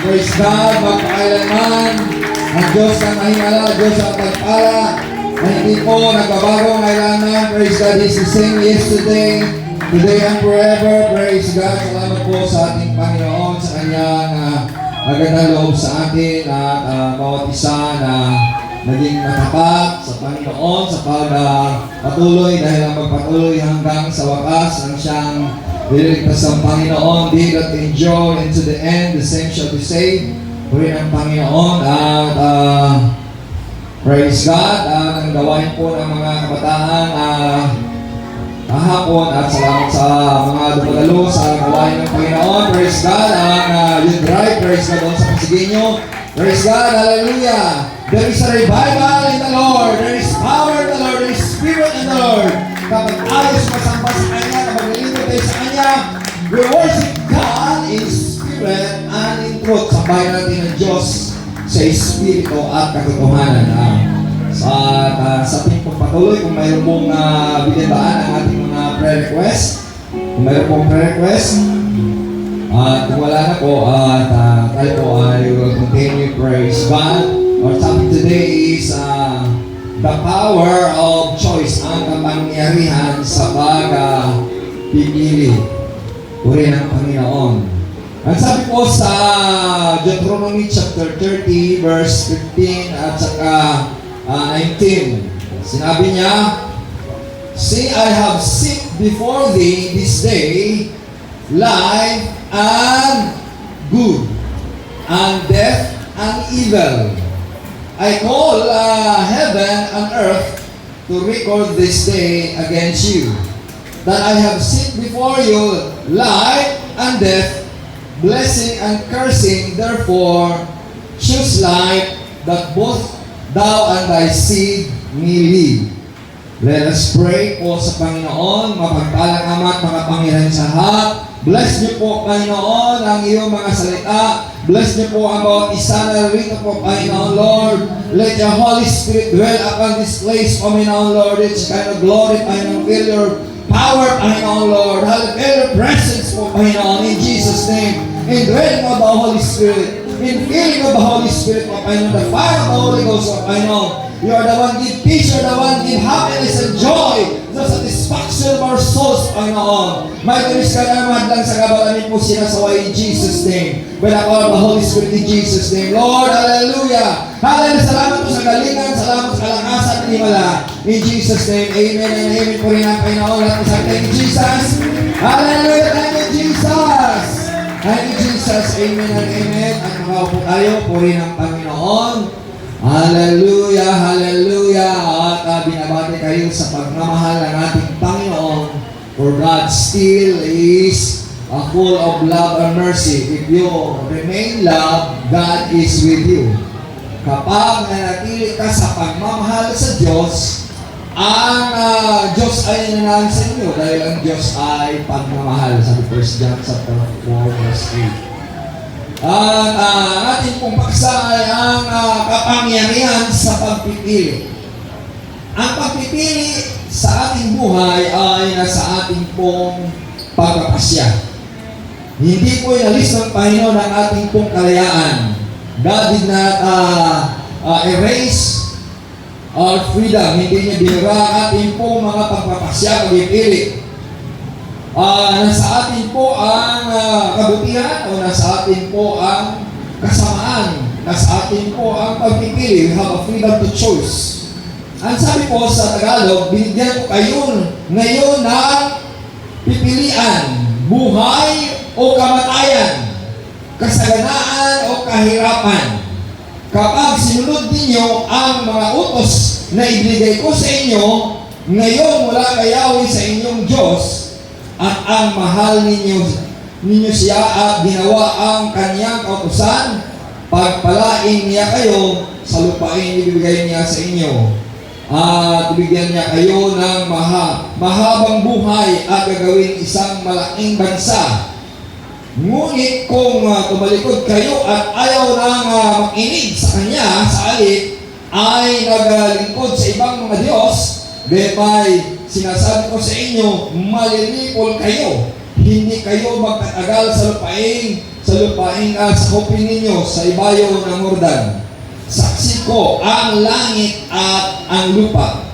Praise God, magpakailanman. Ang Diyos na mahingala, Diyos ang pagpala, na hindi po nagbabago ang kailanman. Praise God, He's the same yesterday, today and forever. Praise God, salamat po sa ating Panginoon, sa Kanyang magandang loob sa atin at bawat isa na naging matapat sa Panginoon sa pagpatuloy dahil ang magpatuloy hanggang sa wakas ang siyang liligtas ng Panginoon. They that endure into the end, the same shall be saved. Puri ng Panginoon at praise God ang gawain po ng mga kabataan kahapon at salamat sa mga dumadalo sa gawain ng Panginoon. Praise God ang youth drive. Praise God doon sa Pasigenyo. Praise God, hallelujah. There is a revival in the Lord. There is power in the Lord. There is spirit in the Lord. Kapag ayos masamba sa Kanya, kapag nalingkod tayo sa Kanya, we worship God in spirit and in truth. Sabayan natin ang Diyos sa Espiritu at katotohanan. Sa ating pagpatuloy, kung mayroon pong binibaan ang ating mga prayer request, kung mayroon pong prayer request, at kung wala na po, tayo po ay will continue. Praise God. Our topic today is the power of choice, ang kapangyarihan sa pagpipili. Puri ng Panginoon. Ang sabi po sa Deuteronomy chapter 30 verse 15 at saka 19. Sinabi niya, "See, I have set before thee this day life and good, and death and evil. I call heaven and earth to record this day against you, that I have set before you life and death, blessing and cursing. Therefore, choose life, that both thou and thy seed may live." Let us pray po sa Panginoon, mapagpalang Ama at makapangyarihan sa lahat. Bless niyo po, Panginoon, ang iyong mga salita. Bless niyo po ang bawat isa na rito po, Panginoon, Lord. Let your Holy Spirit dwell upon this place, Panginoon, Lord. It's kind of glory, Panginoon. Feel your power, Panginoon, Lord. Feel your presence po, Panginoon, in Jesus' name. In dwelling of the Holy Spirit. In feeling of the Holy Spirit, po, Panginoon. The fire of the Holy Ghost, po, Panginoon. You are the one give peace, you are the one give happiness and joy, the satisfaction of our souls, Panginoon. May tulis ka naman lang sa kabalanin po sinasaway in Jesus' name. By the power of the Holy Spirit in Jesus' name. Lord, hallelujah. Hallelujah. Salamat po sa galingan, salamat sa kalakasan at himala. In Jesus' name, amen and amen po rin ang Panginoon. At sa thank you, Jesus. Hallelujah. Thank you, Jesus. Thank you, Jesus. Amen and amen. At makaupo tayo po rin ang Panginoon. Hallelujah, hallelujah. At binabati kayo sa pagmamahal ng ating Panginoon. For God still is full of love and mercy. If you remain love, God is with you. Kapag nanatili ka sa pagmamahal sa Diyos, ang Diyos ay nananahan sa inyo dahil ang Diyos ay pagmamahal. Sa 1 John chapter 4 verse 8. At ating pong paksa ay ang kapangyarihan sa pagpipili. Ang pagpipili sa ating buhay ay nasa ating pong pagpapasya. Hindi po inalis ng Panginoon ang ating pong kalayaan. God did not erase our freedom. Hindi niya binira ating pong mga pagpapasya, pagpipili. Nasa atin po ang kabutihan o nasa atin po ang kasamaan. Nasa atin po ang pagpipili. We have a freedom to choose. Ang sabi po sa Tagalog, binigyan ko kayo ngayon ng pipilian, buhay o kamatayan, kasaganaan o kahirapan. Kapag sinunod ninyo ang mga utos na ibigay ko sa inyo, ngayon mula kay Yahweh sa inyong Diyos, at ang mahal ninyo siya at ginawa ang kanyang kautusan, pagpalain niya kayo sa lupain ibibigay niya sa inyo. At bigyan niya kayo ng mahabang buhay at gagawin isang malaking bansa. Ngunit kung tumalikod kayo at ayaw nang makinig sa kanya sa alit, ay naglingkod sa ibang mga Diyos, Bepay, sinasabi ko sa inyo, malilipol kayo. hindi kayo magtatagal sa lupaing sakupin ninyo sa ibayo ng Jordan. Saksi ko ang langit at ang lupa,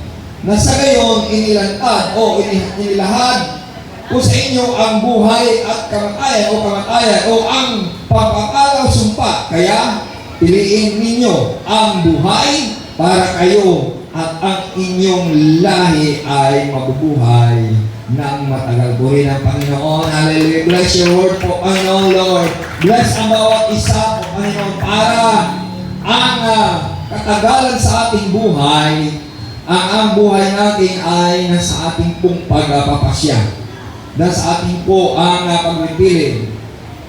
na sa gayon inilantad o inilahad ko sa inyo ang buhay at kamatayan o ang pagpapalaw sumpa. Kaya piliin ninyo ang buhay para kayo at ang inyong lahi ay mabubuhay ng matagal. Purihin ang Panginoon. Hallelujah. Bless your word po, Panginoon Lord. Bless ang bawat isa po, Panginoon, para ang katagalan sa ating buhay, ang buhay natin ay nasa ating pong pagpapasya. Nasa ating po ang pagpipili.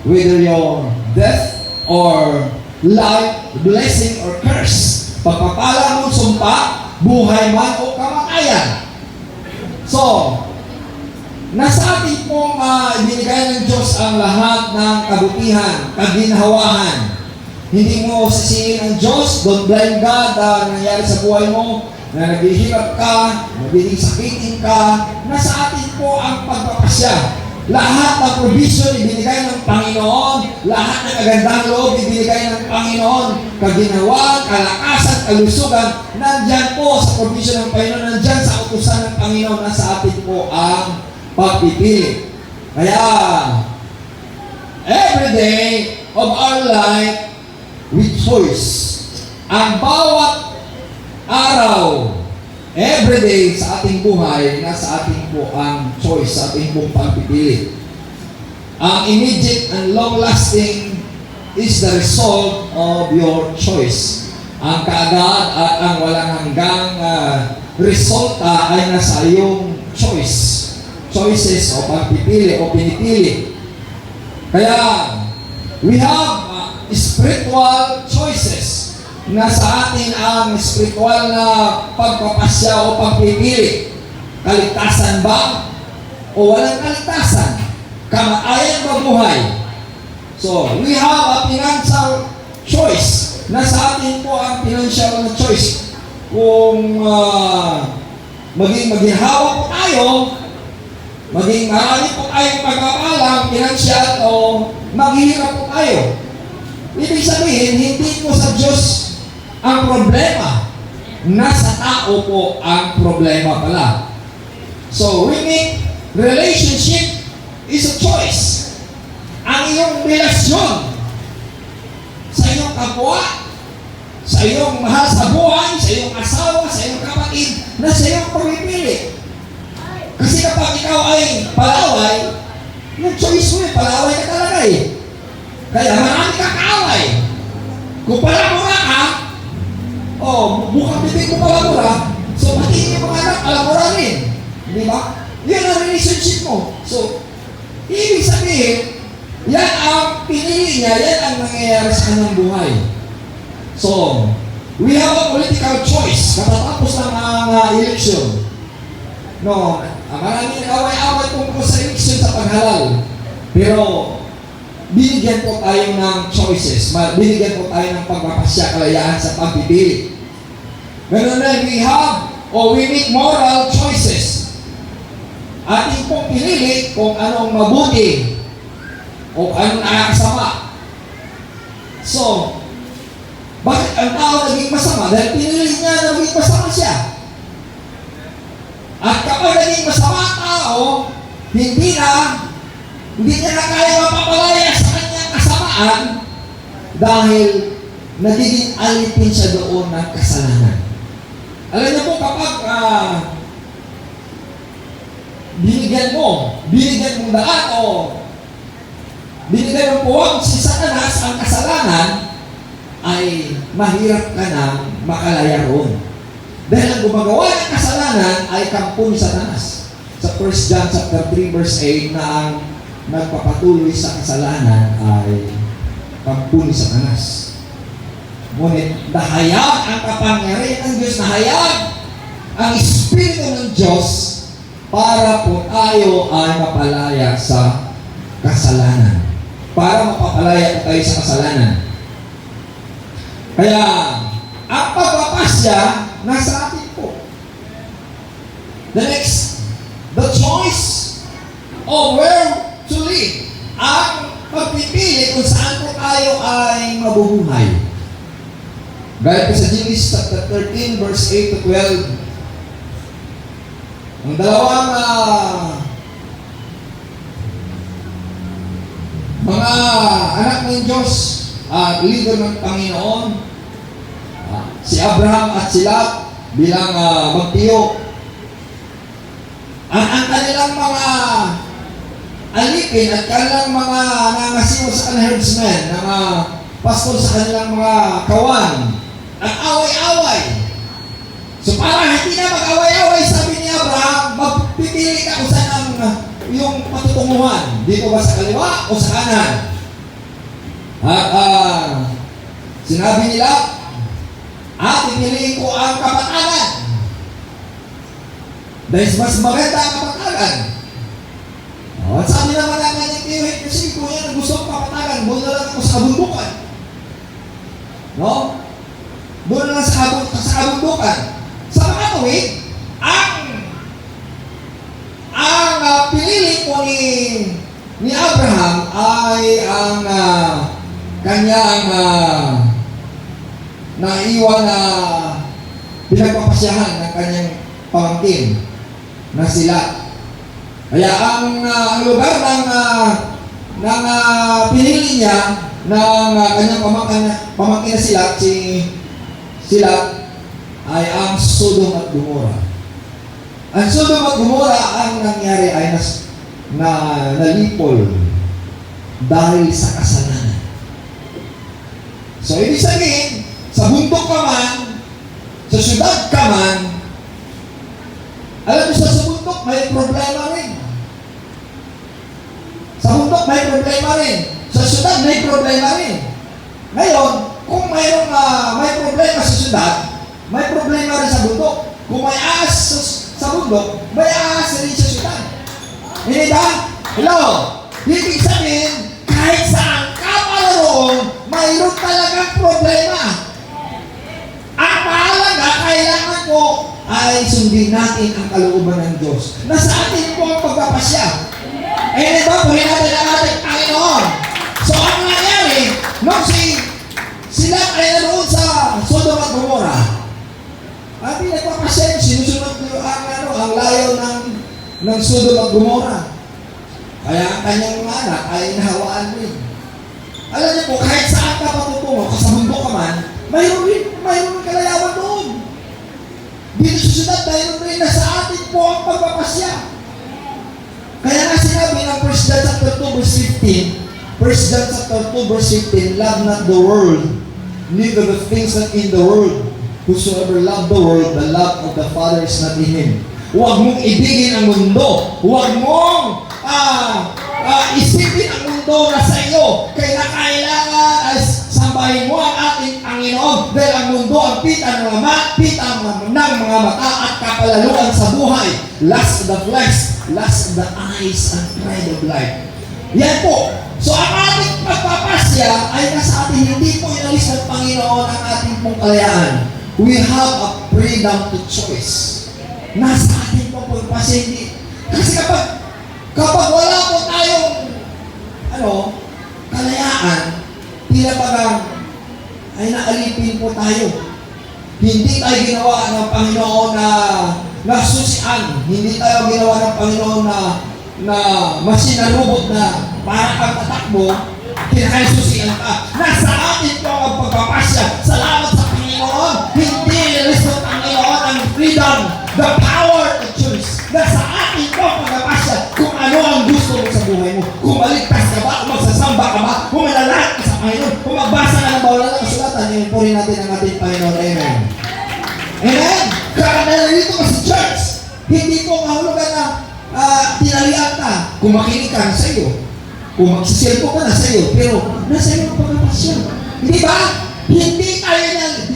Whether your death or life, blessing or curse, pagpapala mo, sumpa, buhay man o kamatayan. So, nasa ating pong ibinigay ng Diyos ang lahat ng kabutihan, kaginhawahan. Hindi mo sisihin ang Diyos, don't blame God nangyari sa buhay mo, na naghihirap ka, nagiging sakitin ka. Nasa atin po ang pagpapasya. Lahat ng provision ibinigay ng Panginoon, lahat ng kagandang loob ibinigay ng Panginoon, kaginawan, kalakasan, kalusugan, nandyan po sa provision ng Panginoon, nandyan sa utusan ng Panginoon. Nasa atin po ang pagpipili. Kaya, every day of our life, with choice. Ang bawat araw, every day sa ating buhay, nasa ating po ang choice, sa ating pong pagpipili. Ang immediate and long-lasting is the result of your choice. Ang kaagad at ang walang hanggang resulta ay nasa iyong choice. Choices o pagpipili o pinipili. Kaya, we have spiritual choices. Nasa atin ang spiritual na pagpapasya o pagpipili. Kaligtasan ba o walang kaligtasan? Kamatayan ba buhay? So, we have a financial choice. Nasa atin po ang financial na choice. Kung maging-hawak po tayo, maging marami po tayong pagpapalang financial o maghihirap po tayo. Ibig sabihin, hindi po sa Diyos ang problema. Nasa tao po ang problema pala. So, we make relationship is a choice. Ang iyong relasyon sa iyong kapwa, sa iyong mahal sa buhay, sa iyong asawa, sa iyong kapatid, na sa iyong pagpipili. Kasi kapag ikaw ay palaway, yung choice mo palaway ka talaga eh. Kaya marami kang kaaway. Kung palamura ka, bukang bibig mo palamura, so pati yung mga anak, palamura rin. Di ba? Yan ang relationship mo. So, ibig sabihin, yan ang pinili niya, yan ang nangyayari sa kanyang buhay. So, we have a political choice. Katatapos ng election. No, maraming away-away tungkol sa election sa paghalal. Pero, binigyan po tayo ng choices. Binigyan po tayo ng pagpapasya, kalayaan sa pagpipili. Ganun na, we make moral choices. Ating pong pinili kung anong mabuti o anong nakakasama. So, bakit ang tao naging masama? Dahil pinili niya na naging masama siya. At kapag naging masama ang tao, hindi niya na kaya mapapalaya sa kanyang kasamaan dahil nagiging alipin siya doon ng kasalanan. Alam niyo po, kapag binigyan mong daan o binigyan mong puwang si Satanas ang kasalanan, ay mahirap ka na makalaya roon. Dahil ang gumagawa ng kasalanan ay kampo ni Satanas. Sa 1 John chapter 3 verse 8 na ang nagpapatuloy sa kasalanan ay kampo ni Satanas. Ngunit nahayag ang kapangyarihan ng Diyos, nahayag ang Espiritu ng Diyos para po tayo ay mapalaya sa kasalanan. Para mapapalaya po tayo sa kasalanan. Kaya, ang pagpapasya nasa atin po. The choice of where Actually, ang pagpipili kung saan po tayo ay mabubuhay. Gaya po sa Genesis chapter 13, verse 8 to 12, ang dalawang mga anak ng Diyos at leader ng Panginoon, si Abraham at si Lot bilang magtiyo. Ang kanilang mga alipin at kanilang mga nangasiwa sa kanilang herdsmen, mga pastor sa kanilang mga kawan, ang away-away. So para hindi na mag-away-away, sabi ni Abraham, magpipili ka kung saan ang yung patutunguhan. Dito ba sa kaliwa o sa kanan? At sinabi nila, pipiliin ko ang kapatagan. Dahil mas maganda ang kapatagan. At sabi naman ang kanyang tiyuhin, kasi kung yan ang gusto kong kapatagan, doon na lang ako sa kabundukan. No? Doon na lang sa kabundukan. Sa mga tuwid, ang pinili po ni Abraham ay ang kanyang naiwan na pinagpapasyahan ng kanyang pamangkin na sila. Kaya ang lugar ng pinili niya ng kanyang pamangkin na sila ay ang Sodom at Gomorrah. Ang Sodom at Gomorrah ang nangyari ay nalipol dahil sa kasalanan. So, ibig sabihin, sa bundok ka man, sa syudad ka man, alam mo sa bundok may problema rin. Sa bundok may problema rin. Sa syudad may problema rin. Ngayon, kung may problema sa syudad, may problema rin sa bundok. Kung may ahas sa bundok, may ahas rin sa syudad. Hindi ba? Hello? Ibig sabihin, kahit saan ka paroon, mayroon talagang problema. Ang mahalaga, kailangan ko ay sundin natin ang kalooban ng Diyos. Nasa atin po ang pagpapasya. Eh, diba? Puhin natin ang ating Panginoon. So, ang nangyari, nung sila ay naroon sa Sodom at Gomorrah, at pinagpapasya, sinusunod ang layo ng Sodom at Gomorrah. Kaya ang kanyang mga anak ay nahawaan rin. Alam niyo po, kahit saan ka patutungo, sa bundok ka man, mayroon kalayawan doon. Dito sa syudad, mayroon rin na sa atin po ang pagpapasya. Kaya nga sinabi ng 1 John chapter 2 verse 15, 1 John chapter 2 verse 15, love not the world, neither the things that in the world. Whosoever love the world, the love of the Father is not in him. Huwag mong ibigin ang mundo. Huwag mong isipin ang mundo na sa iyo. Kaya kailangan ay sambahin mo ang ating Panginoon dahil ang mundo ang pita ng mga mata at kapalaluan sa buhay. Lust of the flesh, lust of the eyes, and pride of life. Yan po. So ang ating pagpapasya ay nasa atin. Hindi po inalis ng Panginoon ang ating pong kalayaan. We have a freedom to choice. Nasa atin po pagpapasya. Kasi kapag wala po tayong kalayaan, tila parang ay naalipin po tayo. Hindi tayo ginawa ng Panginoon na susian. Hindi tayo ginawa ng Panginoon na masinarubot na para kang tatakbo, kinakasusian ka. Nasa atin po ang pagpapasya. Salamat sa Panginoon. Hindi nilis ng Panginoon ang freedom, the power to choose. Nasa atin po ang pagpapasya kung ano ang gusto mo sa buhay mo. Kung maligtas ka ba, kung magsasamba ka ba, kung malalaki ka sa Panginoon, kung magbasa ka ng bawal na kasulatan, yun po rin natin ang ating Panginoon. Amen. Amen. Kaya nalilito ka sa church, hindi po mahulugan na tinalian ka. Kung makinig ka, nasa iyo. Kung magsiselfo ka, nasa iyo. Pero nasa iyo ang pagpapasya. Hindi ba? Hindi tayo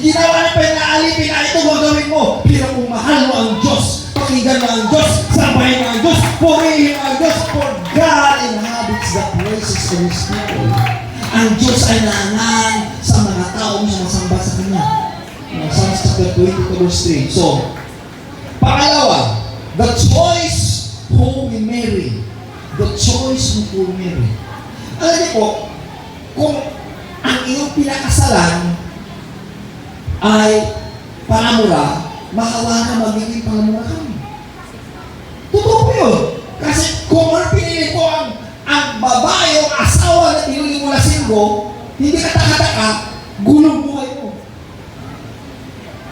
ginawa na pa yung naalipin na ito gagawin mo. Pero kung mahal mo ang Diyos, pakinggan mo ang Diyos, sambahin mo ang Diyos, purihin mo ang Diyos, for God inhabits the praises of His people. Ang Diyos ay naanan sa mga taong sumasamba sa Kanya. Psalms chapter 22 verse 3. So, pangalawa, the choice who we marry. The choice mo po, Mary. Alam niyo po, kung ang iyong pinakasalan ay pangamura, mahawa na magiging pangamura kami. Totoo po yun. Kasi kung ano pinili ko ang babae o asawa na pinili mo na singgo, hindi ka taka-taka, gulong buhay mo.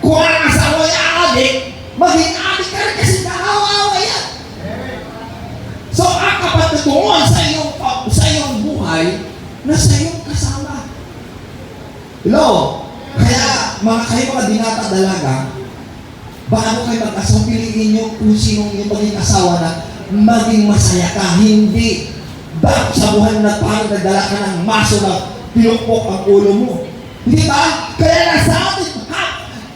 Kung ang asawa niya adik, maging adik ka rin kasi nakawawa yan. So, ang kapatutungan sa iyong buhay, nasa iyong kasama. Hello? Kaya, mga binata dalaga, bago kayo mag-asawa, piliin nyo kung sinong yung maging asawa na maging masaya ka. Hindi ba sa buhay na parang nagdala ka ng maso na pinukpok ang ulo mo. Hindi ba? Kaya nasa atin,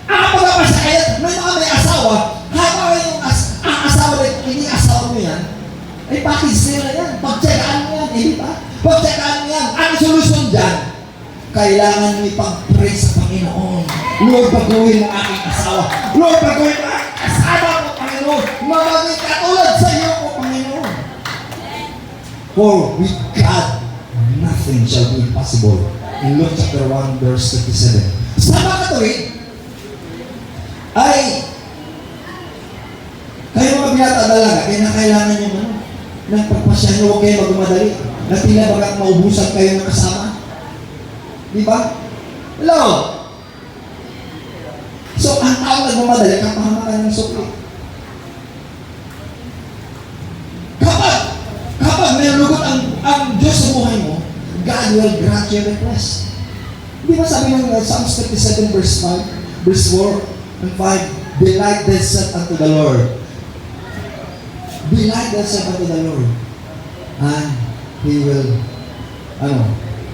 ang pagpapasaya, may mga may asawa, habang yung ang asawa na hindi asawa mo yan, ay package nila yan. Pagtsakaan mo yan, hindi ba? Pagtsakaan mo yan. Ang solusyon dyan, kailangan mo ipag-pray sa Panginoon. Lord, baguhin ang aking asawa. Lord, baguhin ang aking asawa ko, Panginoon. Mamaging katulad sa iyo ko, Panginoon. For with God, nothing shall be impossible. In Luke chapter 1, verse 37. Sa mga katuwid, ay kayo mga binata dalaga, kailangan nyo ng pagpasya nyo, huwag kayo magmadali. Na tila bagat maubusan kayo ng kasama. Di ba? Hello? So, ang tao nagmamadali, kapahamakan ng sukli. Kapag may lugot ang Diyos sa buhay mo, God will grant your request. Di ba sabi ng Psalms 37 verse 5, verse 4 and 5, delight thyself unto the Lord. Delight thyself unto the Lord. And He will,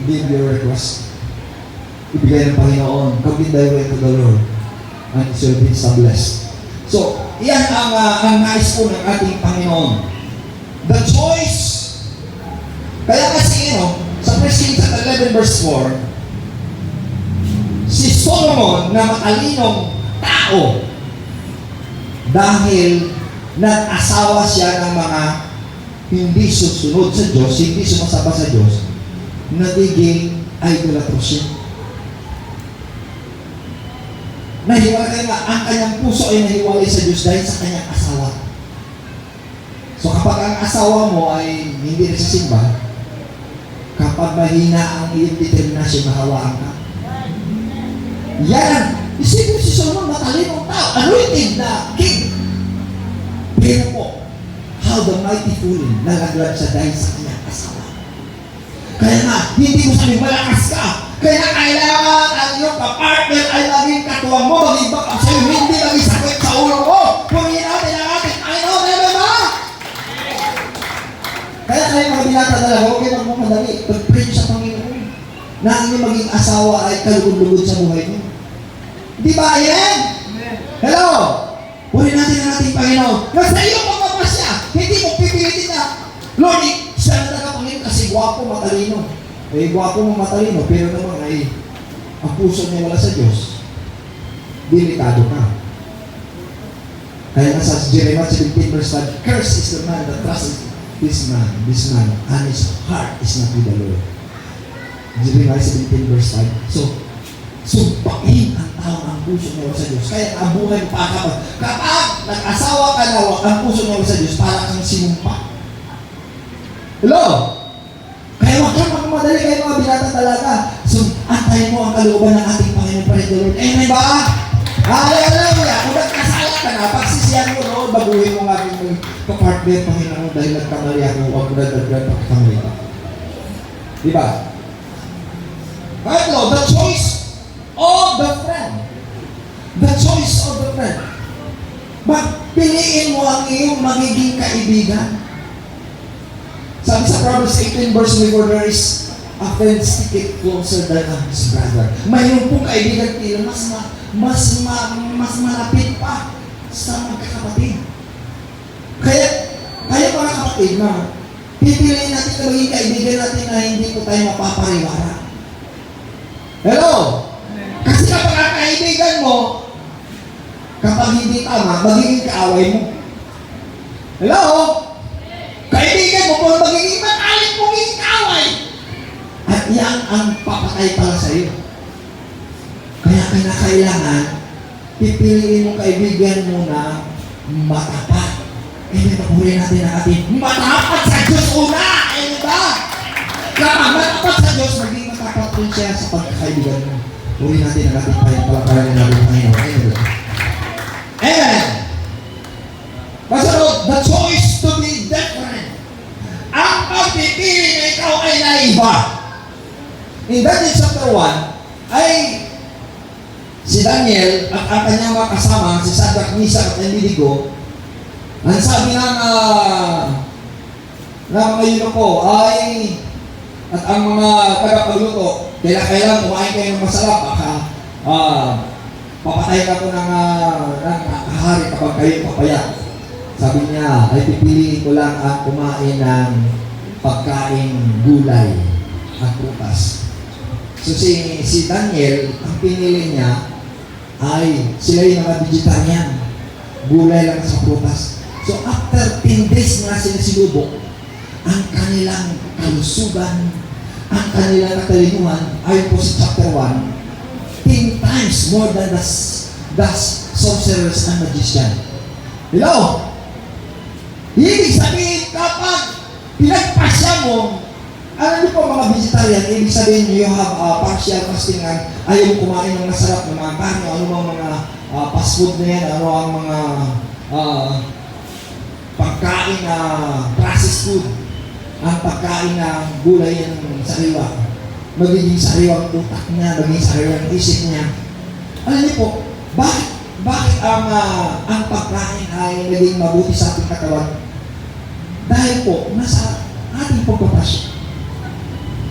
give your request. Ibigay ng Panginoon. Commit thy way to the Lord. And it shall be established. So, yan ang nais po ng ating Panginoon. The choice. Kaya kasi, sa 1 Kings 11 verse 4, si Solomon na matalinong tao dahil nag-asawa siya ng mga hindi susunod sa Diyos, hindi sumasamba sa Diyos, nagiging idolatros siya. Nahiwalay nga, ang kanyang puso ay nahiwalay sa Diyos dahil sa kanyang asawa. So kapag ang asawa mo ay hindi nagsisimba, kapag mahina ang iyong determinasyon, mahawaan ka. Yan! Isipin si Solomon, matalinong tao, anointed na king. Pero po, how the mighty fallen, nalaglag siya dahil sa kanyang asawa. Kaya nga, hindi mo sabihin malakas ka. Kaya kailangan ang iyong kapartner ay maging katuwang mo, maging backup sa'yo, hindi maging sakit sa ulo mo. Pumingin natin ang ating Panginoon, amen ba? Kaya kayo mga binata talaga, huwag kayo magmamadali. Pag-pray sa Panginoon na ang iyong maging asawa ay kalugod-lugod sa buhay mo. Di ba, ayan? Hello? Puri natin ang ating Panginoon. Nasa iyo magpapasya. Hindi mo pipilitin na, Lord, siya na talaga Panginoon kasi gwapo, matalino. Eh, gwapo mo matalino, pero naman ay ang puso niya wala sa Diyos. Delikado ka. Kaya nasa Jeremiah 17 verse 5, cursed is the man that trusts this man, and his heart is not with the Lord. Jeremiah 17 verse 5. So, sumpain ang tao ang puso niya sa Diyos. Kaya ang buhay mo kapag nag-asawa ka na ang puso niya sa Diyos, para kang sinumpa. Hello? Kaya huwag kang magmadali kayo mga binata talaga. So, antayin mo ang kalooban ng ating Panginoon pa rin the Lord. Amen ba? Hallelujah! Kung nagkasala ka na, pagsisiyan mo noon, baguhin mo nga rin kapartner, Panginoon, dahil nagkamali ako, huwag mo nagdagdag pagkamali ka. Diba? Right, Lord, the choice of the friend. The choice of the friend. Piliin mo ang iyong magiging kaibigan. Sabi sa Proverbs 18 verse 24, there is a friend sticketh closer than his brother. Mayroon pong kaibigan tila mas malapit pa sa magkakapatid. Kaya mga kapatid na pipiliin natin na maging kaibigan natin na hindi po tayo mapapariwara. Hello? Kasi kapag ang kaibigan mo, kapag hindi tama, magiging kaaway mo. Hello? Kaibigan mo kung magiging matalit mong ikaway. At yan ang papatay pala sa iyo. Kaya kailangan, pipiliin mong kaibigan mo na matapat. Pagpuri natin ang ating matapat sa Diyos una. Ba? Kapag matapat sa Diyos, maging matapat rin siya sa pagkakaibigan mo. Puri natin ang ating palakaran natin, Panginoon. Amen. Amen. Kasunod, the choice to be different. Ang pagpipili na ikaw ay naiba. In Daniel chapter 1, ay si Daniel at ang kanyang mga kasama, si Shadrach, Meshach at Abednego, ang sabi ng mga yunuko ay, at ang mga tagapagluto, kailangan kumain kayo ng masarap, baka papatay ka ko ng kahari kapag kayo papaya. Sabi niya, ay pipiliin ko lang ang kumain ng pagkain gulay at prutas. So si Daniel, ang pinili niya ay sila yung mga vegetarian. Gulay lang sa prutas. So after 10 days nga sila sinubok, ang kanilang kalusugan, ang kanilang katalinuhan, ayon po sa chapter 1, 10 times more than the sorcerers and magician. Hello? Ibig sabihin, kapag pinagpasya mo, alam niyo po mga vegetarian, ibig sabihin you have partial fasting, ayaw mo kumain ng masarap ng mga karne, ano mga fast food na yan, ano ang mga pagkain na processed food, ang pagkain na gulay ng sariwa, magiging sariwang utak niya, magiging sariwang isip niya. Alam niyo po, bakit ang pagkain ay naging mabuti sa ating katawan? Dahil po, nasa ating pagpapasya.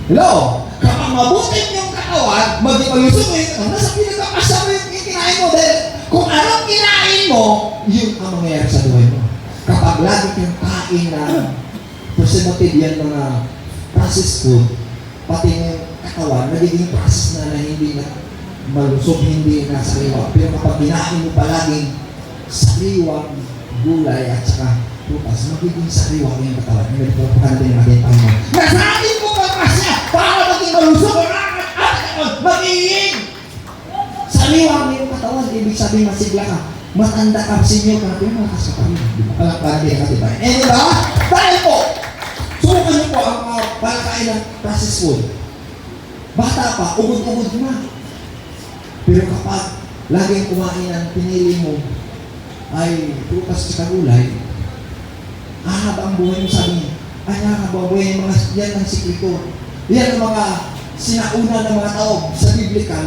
Hello? Kapag mabuti yung katawan, maging malusog mo yung nasa pinagpapasya mo yung kinain mo. Dahil kung anong kinain mo, yun ang mangyayari sa buhay mo. Kapag lagi kang kain na preservative yan mga processed food, pati yung katawan, nagiging process na hindi na malusog, hindi na sariwa. Pero kapag kinain mo palaging sariwang gulay at saka prutas, magiging sariwa yung katawan. Ngayon po pa natin yung ating Panginoon. Nasabi mo pa kasi para maging malusog at magiging sariwa yung katawan. Ibig sabihin masigla ka. Matanda ka, senior ka, pero malakas ka pa rin. Palakparan din natin tayo. Eh, diba? Dahil po, subukan niyo po ang palakain ng processed food. Bata pa, ugod-ugod na. Pero kapag laging kumain ang pinili mo ay prutas sa gulay, ahaba ang buhay mo, sabi niya. Ay, ahaba ang buhay ng mga yan ang sikrito. Yan ang mga sinauna ng mga tao sa biblical.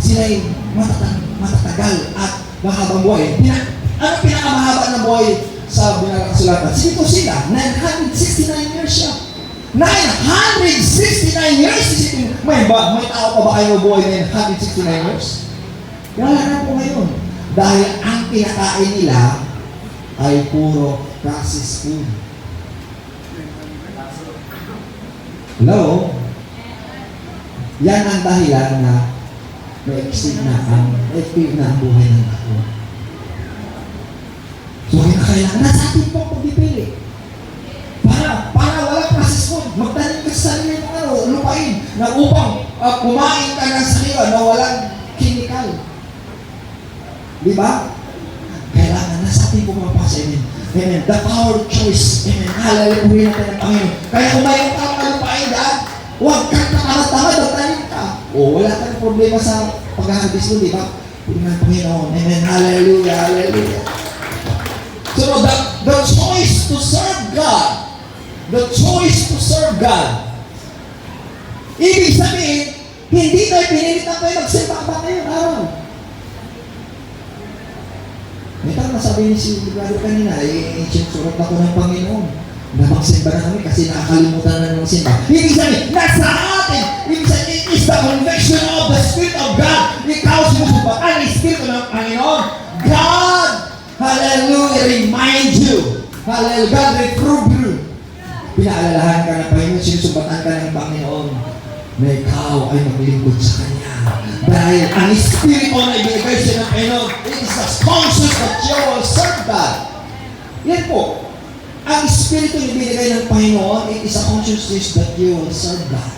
Sila'y matatagal at mahabang buhay. Ano pinakamahaba ng buhay sa binarang kasulatan? Sino sila? 969 years siya. 969 years? May tao pa ba kayo buhay na 969 years? Wala na po ngayon. Dahil ang pinakain nila ay puro processed food. Hello? Yan ang dahilan na na-exceed na ang buhay ng tao. So, kailangan nasa atin po pagpipili. Para wala processed food. Magtanim ka sa sarili ng lupain na upang kumain ka ng sariwa na walang chemical. Di ba? Kailangan nasa atin po mapasa. Amen. Amen. The power of choice. Amen. Hallelujah natin ang Panginoon. Kaya kung mayroon ka ng lupain daan, huwag kang nakatamad, magtanim ka. Wala kang problema sa pag-harvest mo, di ba? Puri ng Panginoon. Amen. Hallelujah. Hallelujah. So, the choice to serve God. The choice to serve God. Ibig sabihin, hindi tayo pinilit na tayo magsimba ba ngayong araw. May tama sabi ni si brother kanina, sinusurat ako ng Panginoon. Na magsimba na kami kasi nakakalimutan na ng simba. Ibig sabihin, nasa atin. Ibig sabihin, it is the conviction of the Spirit of God. Ikaw sinusumbatan ng Spirit ng Panginoon. God, hallelujah, remind you. Hallelujah, God reprove you. Pinaalalahan ka ng Panginoon, sinusumbatan ka ng Panginoon na ikaw ay maglingkod sa Kanya. Dahil ang Spirit o na ibigay siya ng Panginoon, it is the sponsor that you will serve God. Yan po. Ang Espiritu na binigay ng Panginoon, it is a consciousness that you will serve God.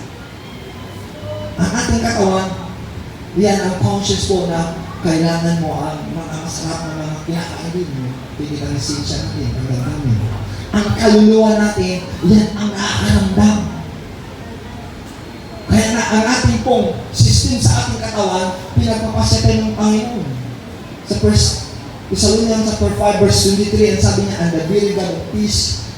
Ang ating katawan, yan ang conscious po na kailangan mo ang mga masarap na mga kinakain mo. Pwede ka resensya natin, ang gagawin. Ang kaluluwa natin, yan ang nakakaramdam. Kaya na ang ating pong system sa ating katawan, pinagpapasya ng Panginoon. Sa 1 Thessalonians chapter 5 verse 23, ang sabi niya, and the will God of peace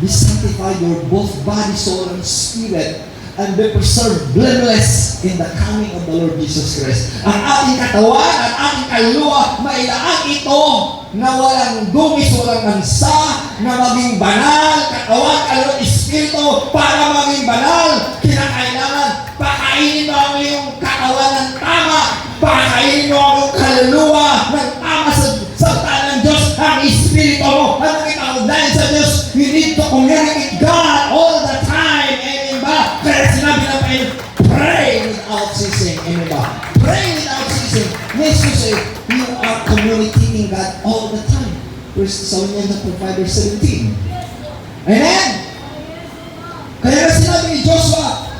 be sanctified your both body, soul, and spirit, and be preserved blameless in the coming of the Lord Jesus Christ. Ang ating katawan at ating kaluluwa, mailaan ito na walang dungis, walang mansa, na maging banal, katawan, kaluluwa, espiritu, para maging banal, kinakailangan, pakainin mo ang iyong katawan ng tama, pakainin mo ang iyong kaluluwa ng tama sa salita ng Diyos, ang espiritu mo, ang nakikaugnay sa Diyos. You need to communicate God all the time. Amen ba? Kaya sinabi ng Panginoon, pray without ceasing. Amen ba? Pray without ceasing. Means to say, you are communicating God all the time. 1 Thessalonians chapter 5 verse 17. Amen? Kaya nga sinabi ni Joshua,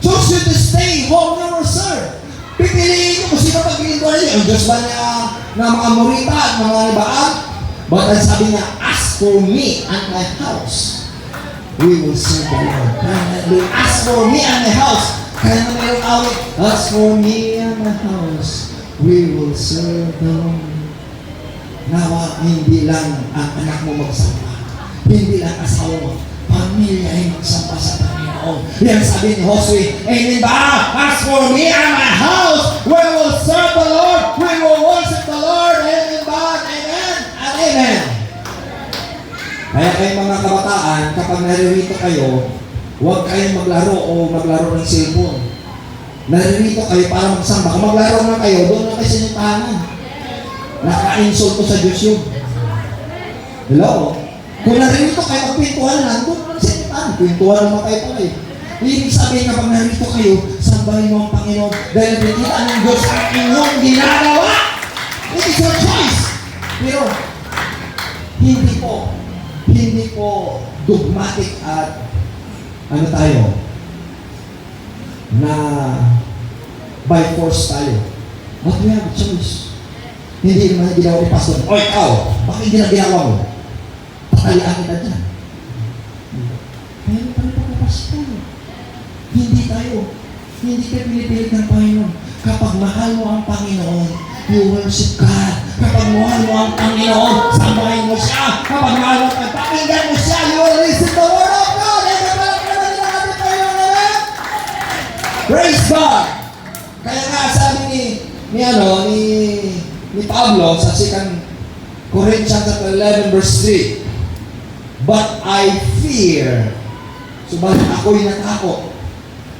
choose you to stay home never serve. Pipiliin nyo kung sino pag-iintuan niyo. Ang Diyos ba niya na mga Morita at mga Ibaan? But ang sabi niya, as for me and my house, we will serve the Lord. As for me and my house, kaya na mayroong awit, as for me and my house, we will serve the Lord. Nawa, hindi lang ang anak mo magsamba, hindi lang asawa mo, pamilya ay magsamba sa Panginoon. Yan sabi ni Josue, amen ba? As for me and my house, we will serve the Lord, we will worship the Lord, amen ba? Amen and amen. Kaya kayo mga kabataan, kapag naririto kayo, huwag kayong maglaro o maglaro ng cellphone. Naririto kayo para magsamba. Kung maglaro na kayo, doon na kayo sa inyong tahanan. Naka-insult ko sa Diyos yun. Hello? Kung naririto kayo, magpintuhan lang, doon na sa inyong tahanan. Pintuhan naman kayo pala eh. Ibig sabihin kapag naririto kayo, sambahin mo ang Panginoon dahil nakikita ng Diyos ang inyong ginagawa. It is your choice. Pero, hindi po dogmatic at ano tayo, na by force tayo. But we have a choice. Hindi naman ginawa ni Pastor, o ikaw, bakit hindi na ginawa mo? Patalian kita dyan. Pero tayo pagkapas tayo. Hindi tayo pinipilit ng Panginoon. Kapag mahal mo ang Panginoon, you worship God. Kapag mahal mo ang Panginoon, sambahin mo siya. Kapag mahal mo ang pakinggan mo siya, you will listen to the word of God. Praise God! Kaya nga sabi ni Pablo sa 2 Corinthians 11 verse 3, but I fear, subalit ako'y natakot,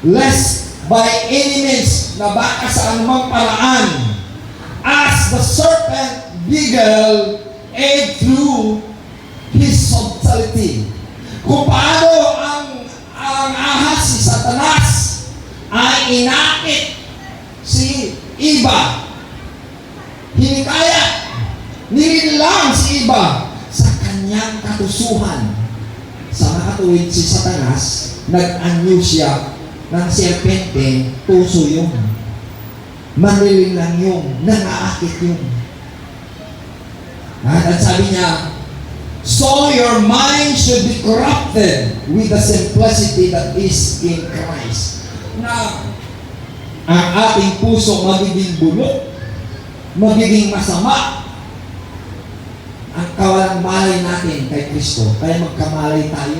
lest by any means na baka sa anumang paraan, as the serpent beguiled Eve through his subtlety. Kung paano ang ahas si Satanas ay inakit si Eva, hinikayat, nilinlang si Eva sa kanyang katusuhan. Sa makatuwid si Satanas, nag-anyo siya ng serpente, puso yun. Manlilinlang yun, nangaakit yun. At sabi niya, so your mind should be corrupted with the simplicity that is in Christ. Na ang ating puso magiging bulok, magiging masama. Ang kawalang-malay natin kay Kristo, kaya magkamalay tayo.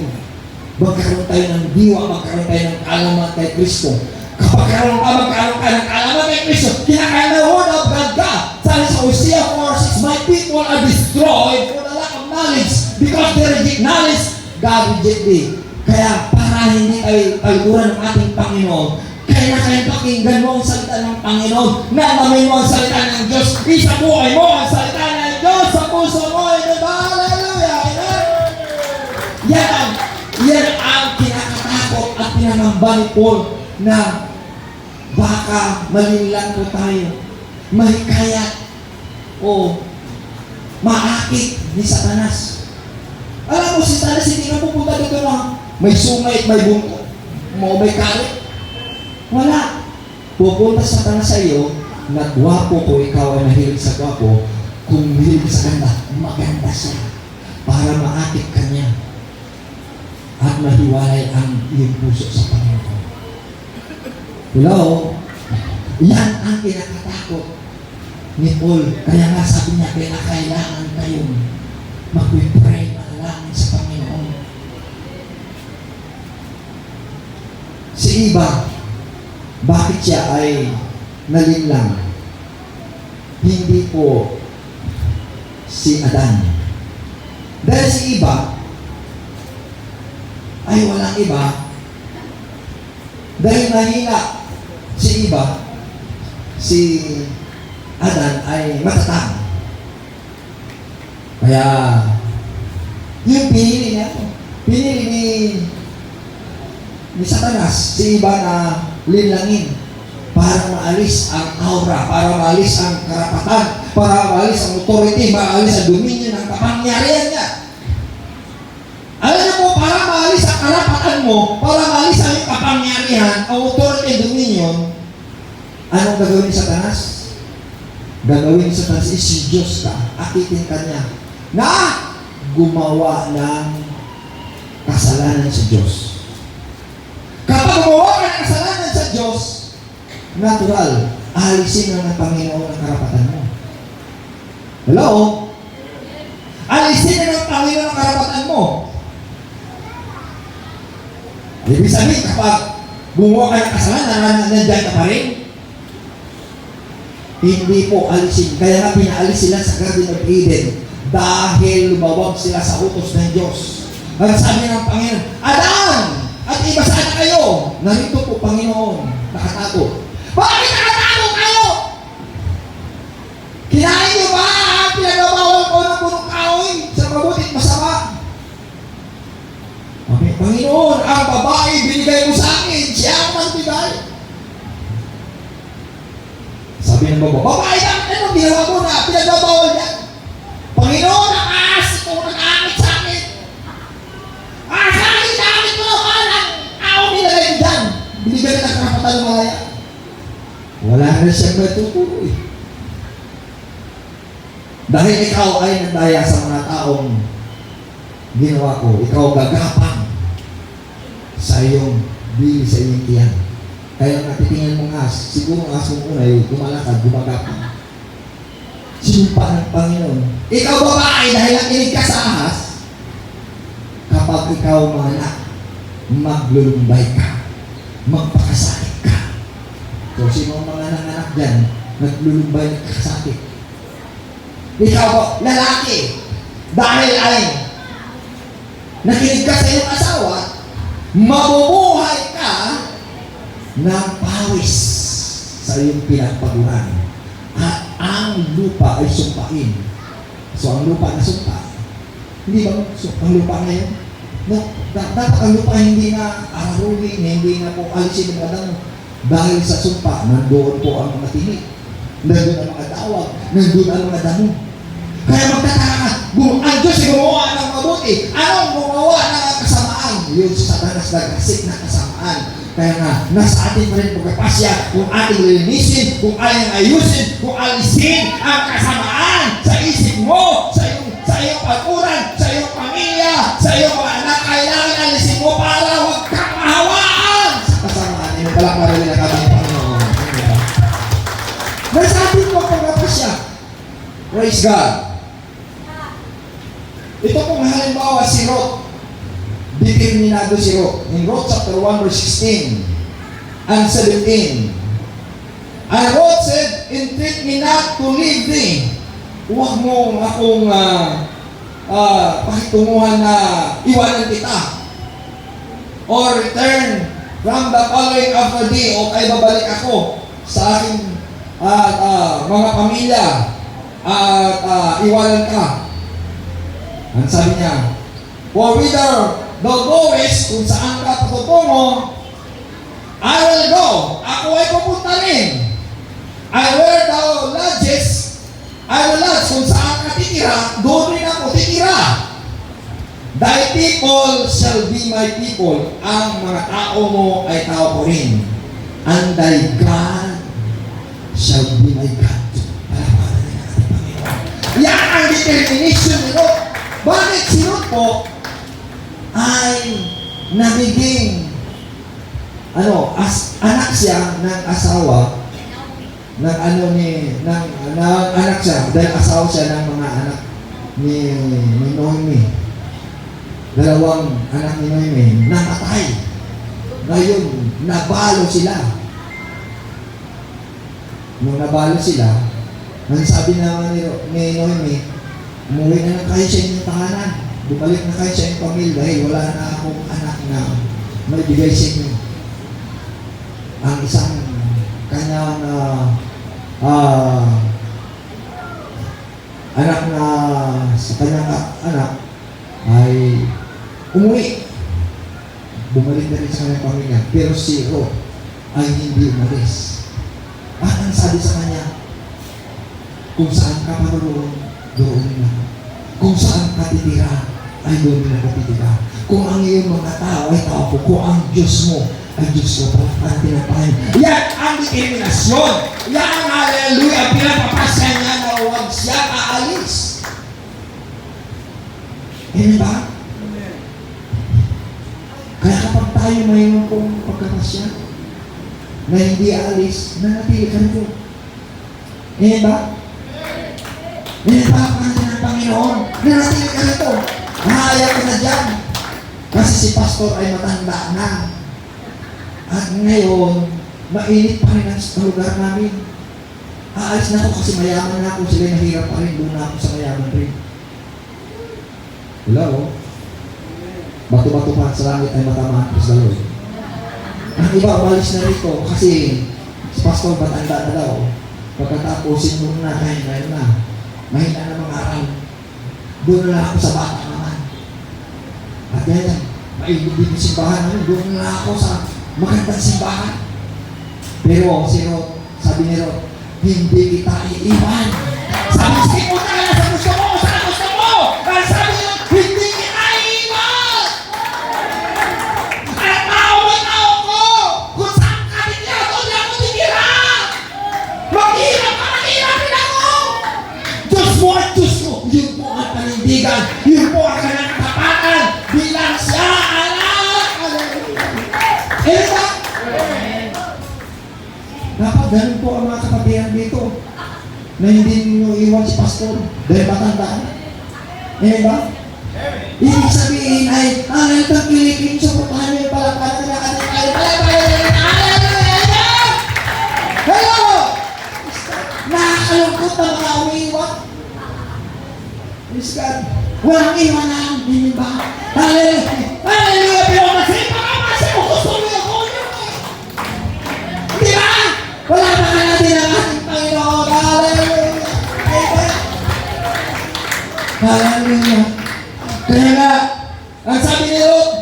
Magkaroon tayo ng diwa, magkaroon tayo ng kaalaman kay Kristo. Kapag magkaroon ka ng kaalaman kay Kristo, kinakain na word of God ka. Sabi sa Hosea 4:6, my people are destroyed for the lack of knowledge. Because they reject knowledge, God reject thee. Kaya para hindi tayo talikuran ng ating Panginoon, kaya kayo pakinggan mo ang salita ng Panginoon, nalamin mo ang salita ng Diyos, isabuhay mo ang salita ng Diyos sa puso mo. Hallelujah! Yan ang kinakatakot at pinangamba ni Paul na baka malinlang po tayo, mahikayat o maakit ni Satanas. Alam mo, si Satanas hindi na pupunta dito na may sungay at may bunto. May karit. Wala. Pupunta Satanas sa iyo na gwapo ko, ikaw ay mahilig sa gwapo. Kung mahilig sa ganda, maganda siya. Para maakit ka niya. At mahiwalay ang iyong puso sa Panginoon. Hello? Yan ang kinakatakot ni Paul. Kaya nga sabi niya, kailangan kayong mag-pray, manalangin sa Panginoon. Si Eva, bakit siya ay nalinlang? Hindi po si Adan. Dahil si Eva ay walang iba. Dahil mahina si Eva, si Adan ay matatag. Kaya yung pinili niya, pinili ni Satanas si Eva na linlangin para maalis ang aura, para maalis ang karapatan, para maalis ang authority, maalis ang dominion ng kapangyarihan niya. Alam niyo po, para maalis ang karapatan mo, para maalis ang kapangyarihan, ang authority and dominion, anong gagawin ni Satanas? Gagawin ni Satanas is si Diyos ka, akitin ka niya, na gumawa ng kasalanan sa Diyos. Kapag gumawa ka ng kasalanan sa Diyos, natural, alisin na ng Panginoon ang karapatan mo. Hello? Alisin na ng Panginoon ang karapatan mo. Ibig sabihin, kapag gumawa ka ng kasalanan, nandiyan ka pa rin. Hindi po alisin. Kaya nga pinaalis sila sa Garden of Eden dahil lumawag sila sa utos ng Diyos. At sabi ng Panginoon, Adan! At Eva, saan kayo? Narito po, Panginoon, nakatakot. Bakit nakatakot kayo? Kinain niyo ba ang pinagabawal ko ng punong kahoy sa mabutit masama? Okay, Panginoon, ang babae binigay mo sa akin, siya ang magbigay. Sabi ng babae, ano ginawa mo na pinagbabawal niya? Panginoon, ang ahas ito nag-aakit sa akin. Sakit mo naman ang tao nilagay mo dyan. Binigay ka ng karapatan ng malaya. Wala na siyang matutuloy. Dahil ikaw ay nagdaya sa mga taong ginawa ko, ikaw gagapang sa iyong bili, sa iyong tiyan. Kaya natitingnan mo nga, siguro ang asong unay, gumalakad, gumagapang. Sinumpa ng Panginoon. Ikaw babae, dahil nakinig ka sa ahas, kapag ikaw mga anak, maglulumbay ka, magpakasakit ka. So, sino ang mga nanganak dyan, naglulumbay ng kasakit? Ikaw, lalaki, dahil ay nakinig ka sa iyong asawa, mabubuhay ka ng pawis sa iyong pinagpaguran. At ang lupa ay sumpain. So, ang lupa na sumpa, hindi ba ang lupa ngayon? No, dapat ang lupa hindi na araruhin, hindi na po alisin ng mga damo. Dahil sa sumpa, nandoon po ang mga tinik. Nandoon ang mga tawag. Nandoon ang mga damo. Kaya magtataka ka, ang Diyos ay gumawa ng mabuti. Anong gumawa ng kasamaan? Yun sa Satanas nagkasik na kasamaan. Kaya nga, nasa atin pa rin pagkapasya kung ating lilinisin, kung ating ayusin, kung alisin ang kasamaan sa isip mo, sa iyong pag-uran, sa iyong pamilya, sa iyong mga anak. Kailangan alisin mo para huwag kang mahawaan sa kasamaan. Yung palang marili na kami ng Panginoon. Nasa atin po pagkapasya. Praise God. Ito pong halimbawa si Ruth. Determinado si Ruth. In Ruth chapter 1 verse 16 and 17. And Ruth said, entreat me not to leave thee. Huwag mo akong pakitunguhan na iwanan kita. Or return from the following after thee. O kay babalik ako sa aking mga pamilya at iwanan ka. Ang sabi niya, for whither thou goest, kung saan ka patutungo, I will go. Ako ay pupunta rin. I where thou lodgest, I will lodge. Kung saan ka titira, doon rin ako titira. Thy people shall be my people. Ang mga tao mo ay tao ko rin. And thy God shall be my God. Palapalan na natin, Panginoon. Yan ang determination ni Ruth. Bakit si Ruth po ay nagiging anak siya ng asawa ng anak siya dahil asawa siya ng mga anak ni Noemi. Dalawang anak ni Noemi namatay. Ngayon, nabalo sila. Nung nabalo sila, ang sabi naman ni Noemi, umuwi na lang kayo sa inyong tahanan. Bumalik na kayo sa inyong pamilya dahil wala na akong anak na maibigay sa inyo. Ang isang kanyang anak na sa kanyang anak ay umuwi. Bumalik na rin sa kanyang pamilya. Pero si Ruth ay hindi umalis. At ang sabi sa kanya, kung saan ka maroon, doon na. Kung saan ka titira, ay doon na katitira. Kung ang iyong mga tao ay tao ko, kung ang Diyos mo ay Diyos ko, parang tinapahin. Yan ang determinasyon. Yan ang hallelujah. Pinapapasya niya na huwag siya aalis. Amen ba? Kaya kapag tayo mayroon pong pagkakasya na hindi aalis, nanatili ka nito. Amen ba? Amen ba? Pangalan ng Panginoon, nanatili ka nito. Mahaya ka na dyan. Kasi si pastor ay matanda na. At ngayon, mainit pa rin ang lugar namin. Aalis na ako kasi mayaman na ako. Sila nahirap pa rin. Doon na ako sa mayaman rin. Wala o. Bato-bato pa sa langit ay matamaan. Praise the Lord. Ang iba, umalis na rito kasi si pastor matanda na daw. Pagkatapos, sinunod na kayo ngayon na. Mahina na mga araw. Doon na ako sa bata naman. At yan, maibig yung simbahan namin. Doon na ako sa magandang simbahan. Pero si Ruth, sabi ni Ruth, hindi kita iiwan. Sabi si Ruth na sa gusto mo, sa gusto mo. Dahil sabi niya, hindi kita iiwan. At tao ko. Kung saan ka titira, doon na ako titira. Maghirap ka, maghirapin ako. Diyos mo at Diyos mo. Yun po ang panindigan. Yun po ang kanyang katapatan. Bilang siya, anak. Eh ba? Dapat ganun po ang mga kapatiran dito na hindi nyo iwan si pastor dahil matanda na. Eh ba? Ibig sabihin ay itong kilikin sa putahan nyo yung palakparan na kanil Hello! Nakakalungkot na mga umiiwan. Praise God. Walang iwanan. Hindi ba? Hallelujah! Hallelujah! Pero kasi gusto mo yung kunin mo. Di ba? Wala pa ka natin ang ating Panginoon. Hallelujah! Hallelujah! Kaya nga, ang sabi ni Ruth,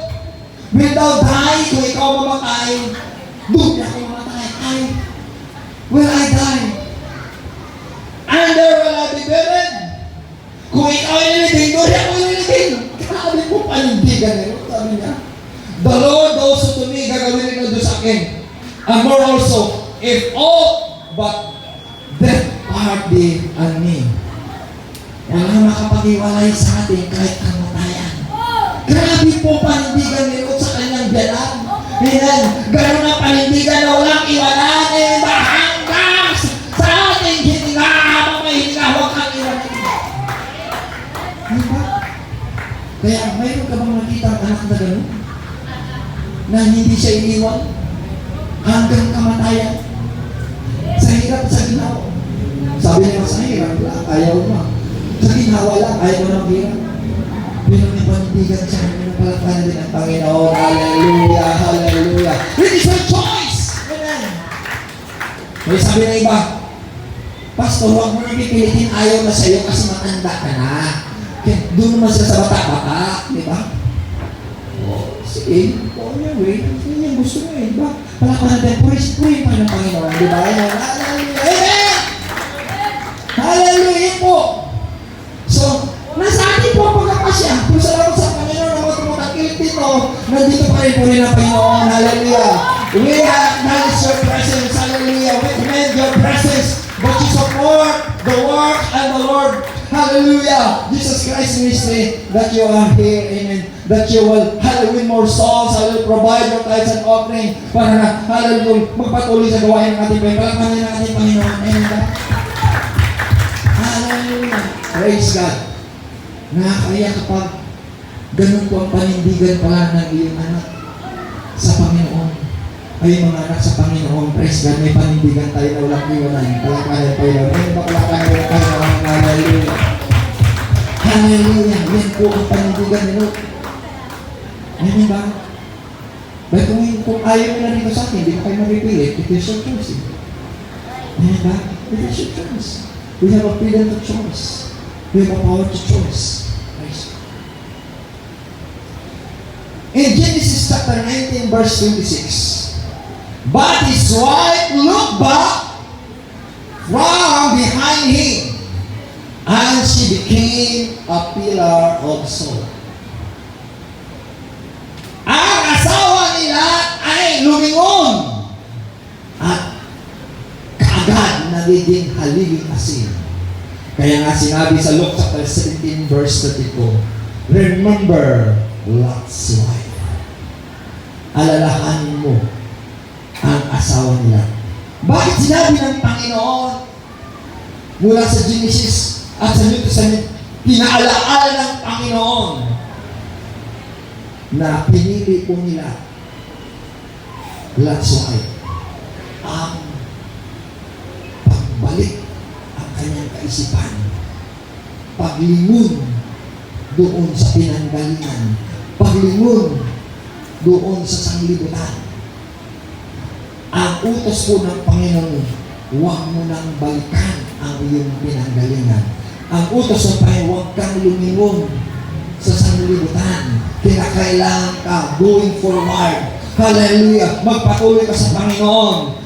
will thou die? Kung ikaw mamatay, doon ako mamatay. Will I die? And there will I be buried? Kung ikaw ay nilibing, doon ako nilibing. Grabe po panindigan ni Ruth. Sabi niya, the Lord also to me, gagawin rin doon sa akin. And more also, if all but death part be on me. Walang makapag-iwalay sa atin kahit kamatayan. Grabe po panindigan ni Ruth sa kanyang biyanan. Amen. Ganun ang panindigan na walang iwanan. Hanggang sa ating hininga, habang may hininga, huwag kang iwanan. Diba? Kaya mayroon ka bang nakita ang anak na gano'n? Na hindi siya iniwan hanggang kamatayan. Sa hirap, sa ginawa. Sabi niya, sa hirap lang, ayaw mo. Sa ginawa lang, ayaw mo ng hirap. Pero may panindigan siya, pinapalakparan din ang Panginoon. Hallelujah, hallelujah. It is your choice! Amen. May sabi na iba, Pastor, huwag mo nang pipilitin, ayaw na sa'yo kasi matanda ka na. Kaya doon naman sila sa bata-bata, di ba? Sige, on your way. Yun yung gusto mo eh, di ba? Palakparan natin, pray pa ng Panginoon, di ba? Hallelujah! Amen! Hallelujah po! So, nasa atin po ang pagkakasya. Kung salamat sa Panginoon Pagpapalin po rin ang Panginoon. Hallelujah. We acknowledge your presence. Hallelujah. We commend your presence. But you support the work and the Lord. Hallelujah. Jesus Christ ministry that you are here. Amen. That you will win more souls. Hallelujah. Provide your tithes and offering para na, hallelujah, magpatuloy sa gawain ng ating Panginoon. Palakpakan ng ating Panginoon. Amen. Hallelujah. Praise God. Nakakaya kapag ganun po ang panindigan pala ng iyong anak sa Panginoon. Ay mga anak sa Panginoon, praise God, may panindigan tayo na walang iwanan. Palakayan tayo na. Ano ba palakayan ng Panginoon? Hallelujah. Hallelujah. Yan po ang panindigan ni Lord. Amen ba? Dahil kung ayaw mo na dito sa akin, hindi mo kayo mapipilit. It is your choice. Amen ba? It is your choice. We have a freedom to choice. We have a power to choice. Praise God. In Genesis chapter 19, verse 26, but his wife looked back from behind him, and she became a pillar of salt. Ang asawa nila ay lumingon at kaagad nagiging haligi asin. Kaya nga sinabi sa Luke chapter 17, verse 32, remember Lot's wife. Alalahanin mo ang asawa nila. Bakit sinabi ng Panginoon mula sa Genesis at sa New Testament, pinaalaala ng Panginoon na pinili po nila Lot's wife ang pagbalik ang kanyang kaisipan, paglingon doon sa pinanggalingan, paglingon doon sa sanglibutan. Ang utos po ng Panginoon, huwag mo nang balikan ang iyong pinanggalingan. Ang utos ng Panginoon, huwag kang lumingon sa sanglibutan. Kinakailangan ka going forward. Hallelujah. Magpatuloy ka sa Panginoon.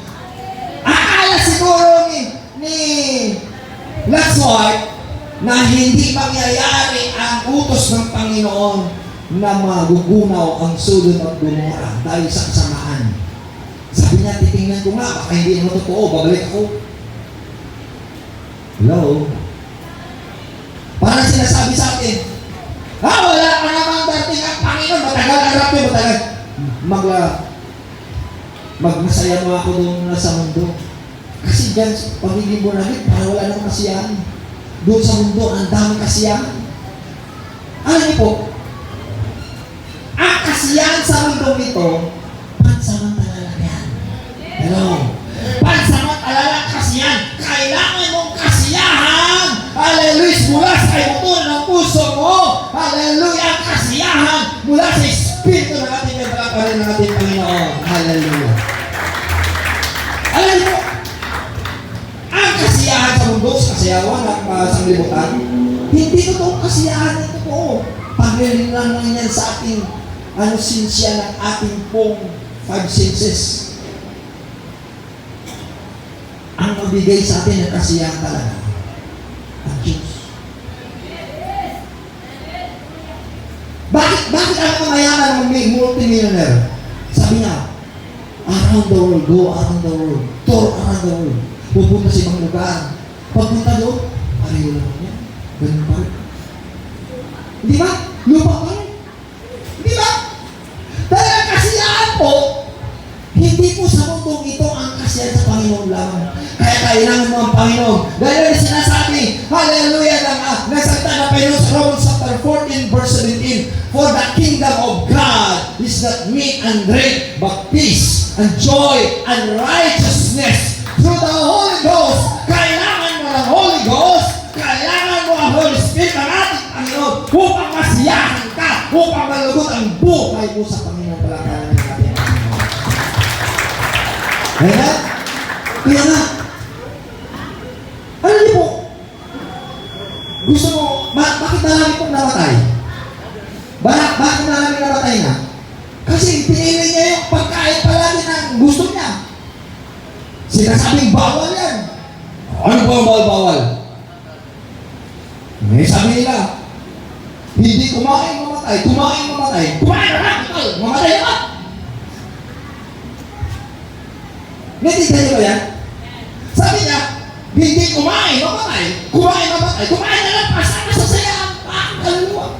Akala siguro ni Lot's wife na hindi mangyayari ang utos ng Panginoon na magugunaw ang Sodom at Gomorrah dahil sa kasamaan. Sabi niya, titingnan ko nga, baka hindi mo totoo, babalik ako. Hello? Parang sinasabi sa akin, wala pa namang dating ang Panginoon, matagal-arap yun, matagal. Magmasaya mo ako doon sa mundo. Kasi dyan, pagiging bonagit, para wala nang kasiyahan. Doon sa mundo, ang daming kasiyahan. Alam niyo po, ang kasiyahan sa mundo nito, pansamantala lang yan. Hello? Pansamantala lang kasiyahan. Kailangan mong kasiyahan. Hallelujah. Mula sa ibuto ng puso mo. Hallelujah. Ang kasiyahan mula sa Espiritu ng ating nagpapalin ng ating Panginoon. Hallelujah. Alam niyo po, ang kasiyahan sa mundo, sa kasayawan at sa libutan, hindi totoong kasiyahan ito po. Pagriling lang yan sa ating sinsya ng ating pong 5 senses. Ang magbigay sa atin ng kasiyahan talaga, ang Diyos. Bakit ang mga mayaman ng multimillionaire? Sabi niya, around the world, go around the world, tour around the world. Pupunta sa ibang lugar. Pagpunta doon, pareho lang yan. Ganun pa rin. Hindi ba? Lupa pa rin. Hindi ba? Dahil ang kasiyahan po, hindi po sa mundong ito ang kasiyahan sa Panginoon lamang. Kaya kailangan mo ang Panginoon. Dahil yung sinasabi, hallelujah, ng salita na Panginoon sa Romans chapter 14, verse 17, for the kingdom of God is not meat and drink, but peace and joy and righteousness through the Holy Ghost. Kailangan mo ng Holy Ghost. Kailangan mo ang Holy Spirit ng ating Panginoon upang masiyahan ka, upang malugot ang buhay mo sa Panginoon. Palakaran ng ating Panginoon. Amen? Kaya nga, alam niyo po, gusto mo, bakit marami pong namatay? Bakit marami namatay na? Kasi pinili niya yung pagkain palagi na gusto niya. Sinasabing bawal yan. Ano po ang bawal? May sabi nila, hindi kumain, mamatay. mamatay, kumain mamatay, kumain na lang, mamatay na lang. Natindihan niyo ba yan? Sabi niya, hindi kumain mamatay, kumain mamatay, kumain na lang, pasama sa saya, kaluluwa.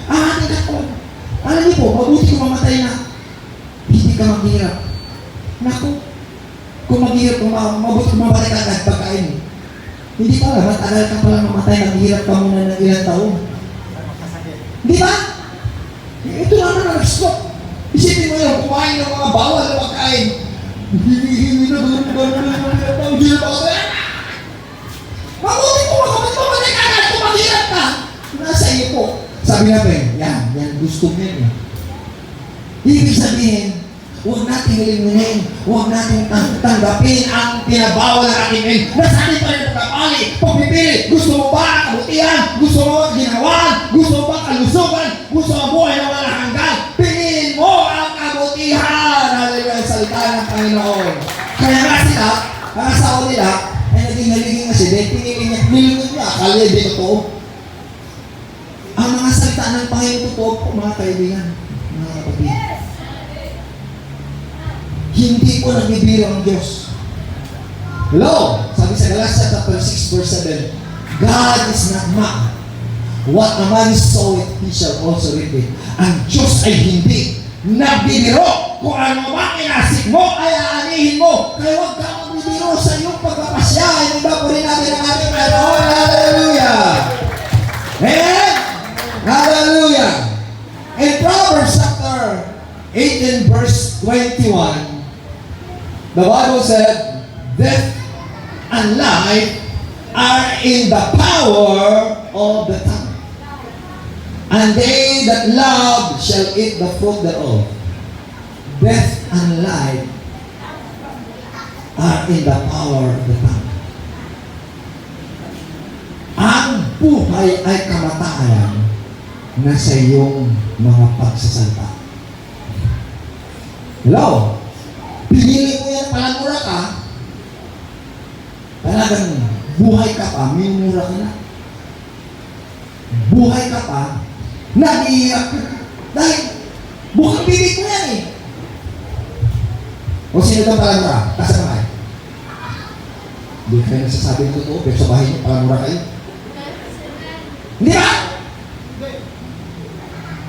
Ang ating katawan. Alam niyo po, mabuti kung mamatay na, hindi ka maghihirap. Naku, kung maghihirap, mabuti kung mamatay ka agad pagkain. Hindi pala, matagal ka pala mamatay, naghihirap ka muna ng ilang taon. Di ba? Ito naman ang nag-stop. Isipin mo yun, kumain ng mga bawal na pagkain. Hindi na mabuti kung mamatay ka agad, kung maghihirap ka. Nasa iyo po. Sabi natin, yan gusto mo yan. Ibig sabihin, huwag natin ilinginin, huwag natin tanggapin ang pinabawal na ating ngayon. Nasa atin pa rin pagkakali, pagpipili, gusto mo ba ang kabutihan? Gusto mo ang ginawan? Gusto mo ba ang kalusugan? Gusto mo ang buhay na walang hanggan? Piliin mo ang kabutihan! Hallelujah, ang salita ng Panginoon. Kaya nga sila, ang asawa nila, ay naging asidente, nilingin niya, akala hindi totoo. Ang mga salita ng Panginoon totoo po, mga kaibigan, mga kapatid. Hindi po nagbibiro ang Diyos. Hello? Sabi sa Galatians chapter 6 verse 7, God is not mocked. What a man soweth, he shall also reap it. Ang Diyos ay hindi nagbibiro. Kung ano man inasik mo, ay aanihin mo. Kaya huwag ka magbibiro sa iyong pagpapasya. Iba po rin natin ang ating Panginoon. Hallelujah! Amen? Hallelujah! In Proverbs chapter 18 verse 21, the Bible said, death and life are in the power of the tongue, and they that love shall eat the fruit thereof. Death and life are in the power of the tongue. Ang buhay ay kamatayan na sa iyong mga pagsasalita. Hello? Pinili mo yan, palamura ka, talagang buhay ka pa, minura ka na. Buhay ka pa, nag-iiyak ka na. Dahil, bukang bibig mo yan eh. O sino itong palamura? Kasama kayo. Hindi kayo nasasabi ng totoo, pero sa bahay niyo, palamura kayo. Hindi ba?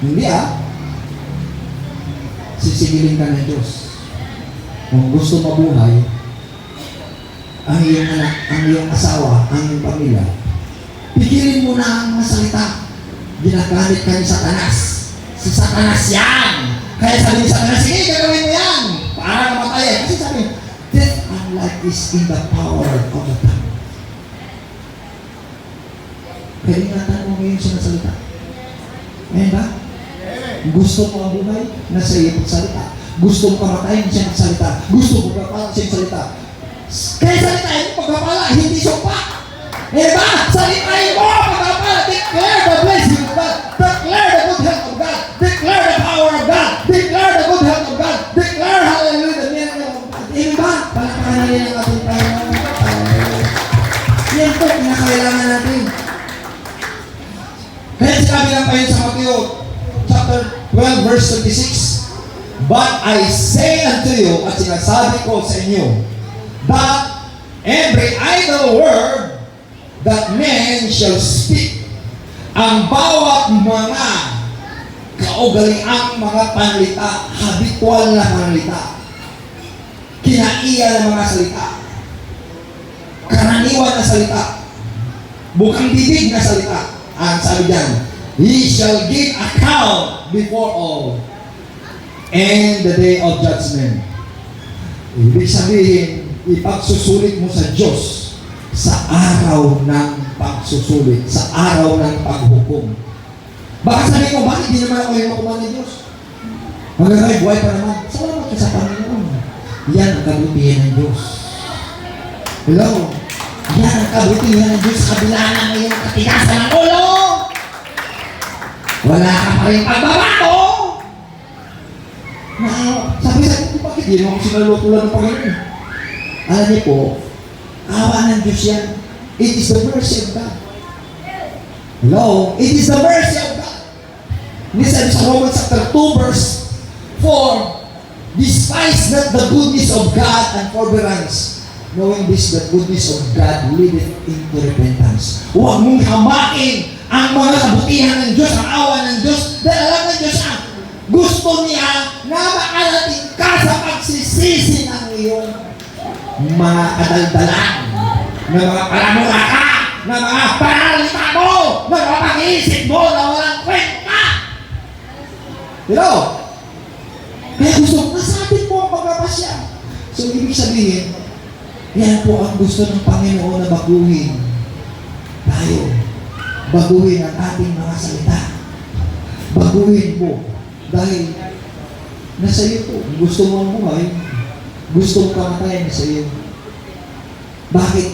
Hindi ah. Sisigilin ka ng Diyos. Kung gusto mabuhay, ang iyong anak, ang iyong asawa, ang iyong pamilya, pigilin mo na ang masalita. Ginagamit ka ni Satanas. Si Satanas yan. Kaya sabi ni Satanas, sige, gagawin mo yan. Para namatay. Kasi sabi, death and life is in the power of the tongue. Kaya ingatan mo ngayon siya salita. Ngayon ba? Gusto mo ang buhay? Nasa iyo pagsalita. Gusto mo kamatayin siya magsalita. Gusto mo pagpapala siya magsalita. Kaya salitain mo pagpapala, hindi sumpa. Ba? Salitain mo pagpapala. Declare the blessing of God. Declare the good health of God. Declare the power of God. Declare the good health of God. Declare hallelujah the miracle of God. Ba? Palakaran na rin ang ating Panginoon. Yan po, pinakailangan natin. Kaya sinabi ng Panginoon sa Mateo chapter 12 verse 26, but I say unto you, at sinasabi ko sa inyo, that every idle word that men shall speak, ang bawat mga kaugaliang mga panlita, habitual na panlita, kinaiya ng mga salita, karaniwan na salita, bukang bibig na salita, ang sabi diyan, he shall give account before all and the day of judgment. Ibig sabihin, ipagsusulit mo sa Diyos sa araw ng pagsusulit, sa araw ng paghukom. Baka sabi ko, bakit di naman ako yung makuman ng Diyos? Magagay, buhay pa naman. Salamat ka sa Panginoon. Yan ang kabutihan ng Diyos. Hello? Yan ang kabutihan ng Diyos sa kabila ng iyong katigasan ng ulo. Wala ka pa rin pagbabago. Sabi sa akin, bakit di naman ako sinalutulan ng Panginoon? Alam niyo po, awa ng Diyos yan. It is the mercy of God. Hello? It is the mercy of God. Listen sa Romans chapter 2 verse 4, despise not the goodness of God and forbearance, knowing this, that goodness of God leadeth into repentance. Huwag mong hamakin ang mga kabutihan ng Diyos, ang awa ng Diyos, dahil alam ng Diyos ang gusto niya na makarating ka sa pagsisisi ng iyong mga kadaldalan, na mga palamuraka, na mga paralita mo, na mga pag-iisip mo na walang kwenta. Pero, kaya gusto mo, nasabit mo ang pagpapasya. So, ibig sabihin, yan po ang gusto ng Panginoon na baguhin tayo. Baguhin ang ating mga salita. Baguhin mo. Dahil nasa iyo po. Gusto mo ang buhay. Gusto mo kamatayan nasa iyo. Bakit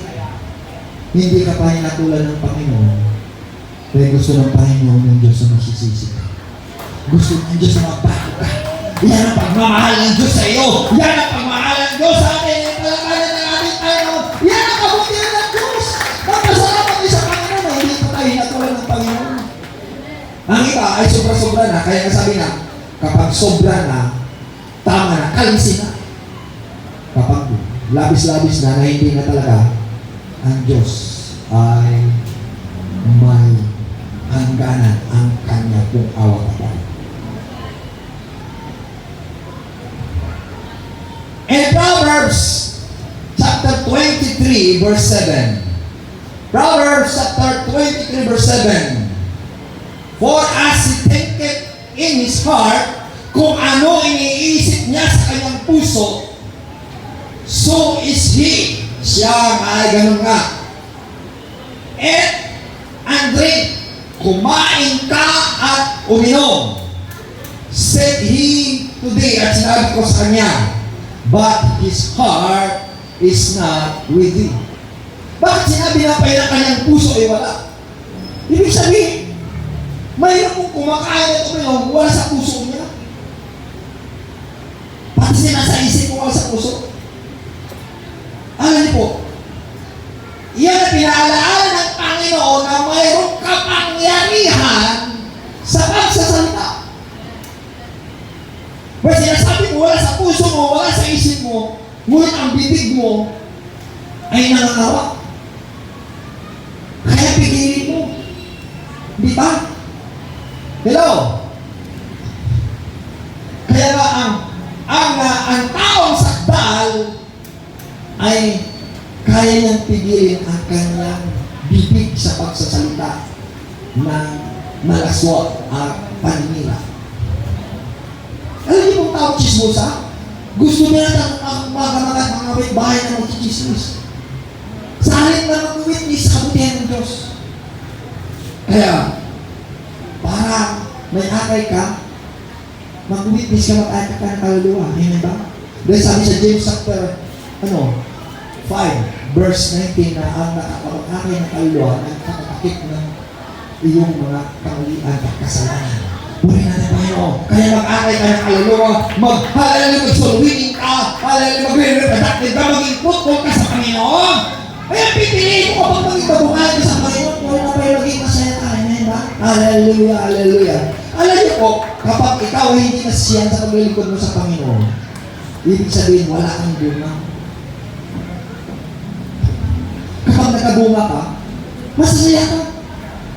hindi ka pa hinatulan ng Panginoon? Kaya gusto ng Panginoon ng Diyos na magsisisi ka. Gusto ng Diyos na magbago ka. Yan ang pagmamahal ng Diyos sa iyo. Yan ang pagmamahal ng Diyos sa atin. Yan ang palakalan ng ating Panginoon. Yan ang kabutihan ng Diyos. Magpasalamat tayo sa Panginoon na hindi pa tayo hinatulan ng Panginoon. Ang iba ay sobra-sobra na. Kaya nasabi na, kapag sobra na, tama na, kalisin na. Kapag labis-labis na hindi na talaga, ang Diyos ay may hangganan ang kanya kung awa ka tayo. In Proverbs chapter 23 verse 7. Proverbs chapter 23 verse 7. For as he thinketh in his heart, kung ano iniisip niya sa kanyang puso, so is he. Siya ay ganun nga. Eat and drink. Kumain ka at uminom. Said he today, at sinabi ko sa kanya, but his heart is not with thee. Bakit sinabi na pa ng kanyang puso ay wala? Ibig sabihin, mayroon kong kumakain at uminom, wala sa puso niya. Pati sinasa isip mo wala sa puso. Alam niyo po, yan ang pinaalaala ng Panginoon na mayroong kapangyarihan sa pagsasalita. Pwede sinasabi mo, wala sa puso mo, wala sa isip mo, ngunit ang bibig mo ay nangangawa. Kaya pigilin mo. Di ba? Hello? Kaya nga ang taong sakdal ay kaya niyang pigilin ang kanyang bibig sa pagsasalita ng malaswa at paninira. Alam niyo kung tao chismosa? Gusto niya ang mga bahay na magchichismis. Sa halip na mag-witness sa kabutihan ng Diyos. Kaya, para may akay ka, mag-witness ka, mag-akay ka ng kaluluwa. Amen ba? Dahil sabi sa James chapter 5, verse 19 na ang nakakapag-akay ng kaluluwa ay kakatakip ng iyong mga kamalian at kasalanan. Puri natin Panginoon. Kaya mag-akay ka ng kaluluwa, mag-halala, mag-solwingin ka, halala, mag-re-reproductive ka, maging fruitful ka sa Panginoon. Kaya pipiliin mo kapag maging babungan ka sa Panginoon, kung na tayo maging masaya ka. Amen ba? Hallelujah, hallelujah. Alam niyo po, kapag ikaw ay hindi nasiyan sa paglilingkod mo sa Panginoon, ibig sabihin, wala kang bunga. Kapag nakabunga ka, masasaya ka.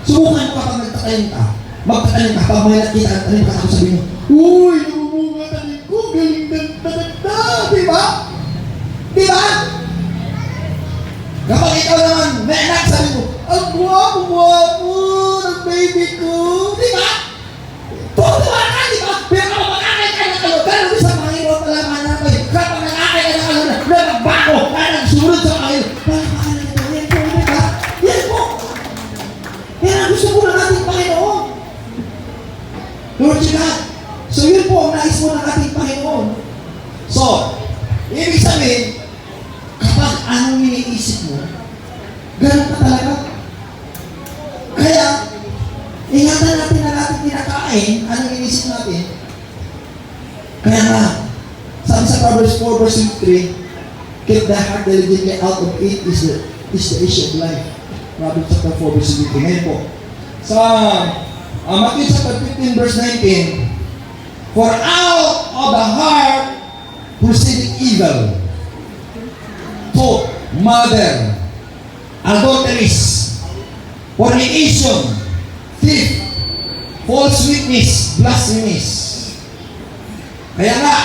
Subukan mo kapag nagtatayin ka. Magtatayin ka, pag may nakita ang talim ka, tapos sabihin mo, uy, nabumunga talim ko, galing ganda. Di ba? Di ba? Kapag ikaw naman, may anak, sabi mo, ang guwapo ng baby ko. Di ba? Tutuwa ka, di ba? Pero kapag makakay ka ng kalot, pero sa Panginoon talaman natin, kapag nakakay ka ng kalot, na magbago, na nagsunod sa Panginoon, yan po. Yan ang gusto po ng ating Panginoon. Lord God. So yun po ang nais mo ng ating Panginoon. So, ibig sabihin, kapag anong iniisip mo, ganun ka talaga. Kaya, ingatan natin na natin kinakain, anong iniisip natin. Kaya nga, sabi sa Proverbs 4 verse 3, keep thy heart diligently, out of it is the issue of life. Proverbs chapter 4 verse 3. Ngayon po, sa Matthew chapter 15 verse 19, for out of the heart proceeded evil, thought, murder, adulteries, fornication, thief, false witness, blasphemies. Kaya nga,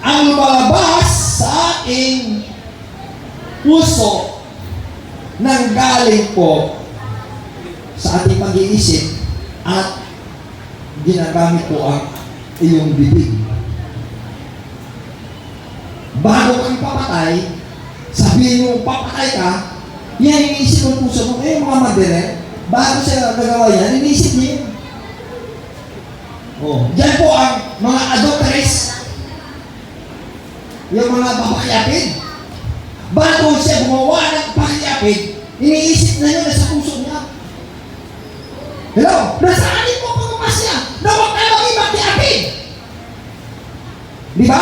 ang lumalabas sa ating puso nanggaling po sa ating pag-iisip at ginagamit po ang iyong bibig. Bago kang papatay, sabihin mo, papatay ka, yan iniisip ng puso mo. Eh, mga madaler, bago siya nagawa yan, iniisip niya yun. Oh, yan po ang mga adulteries, yung mga papakyapid. Bago siya gumawa ng papakyapid, iniisip na yun sa puso niya. Hello? Nasa anin po pagpapas niya na huwag tayo maging papakyapid. Di ba?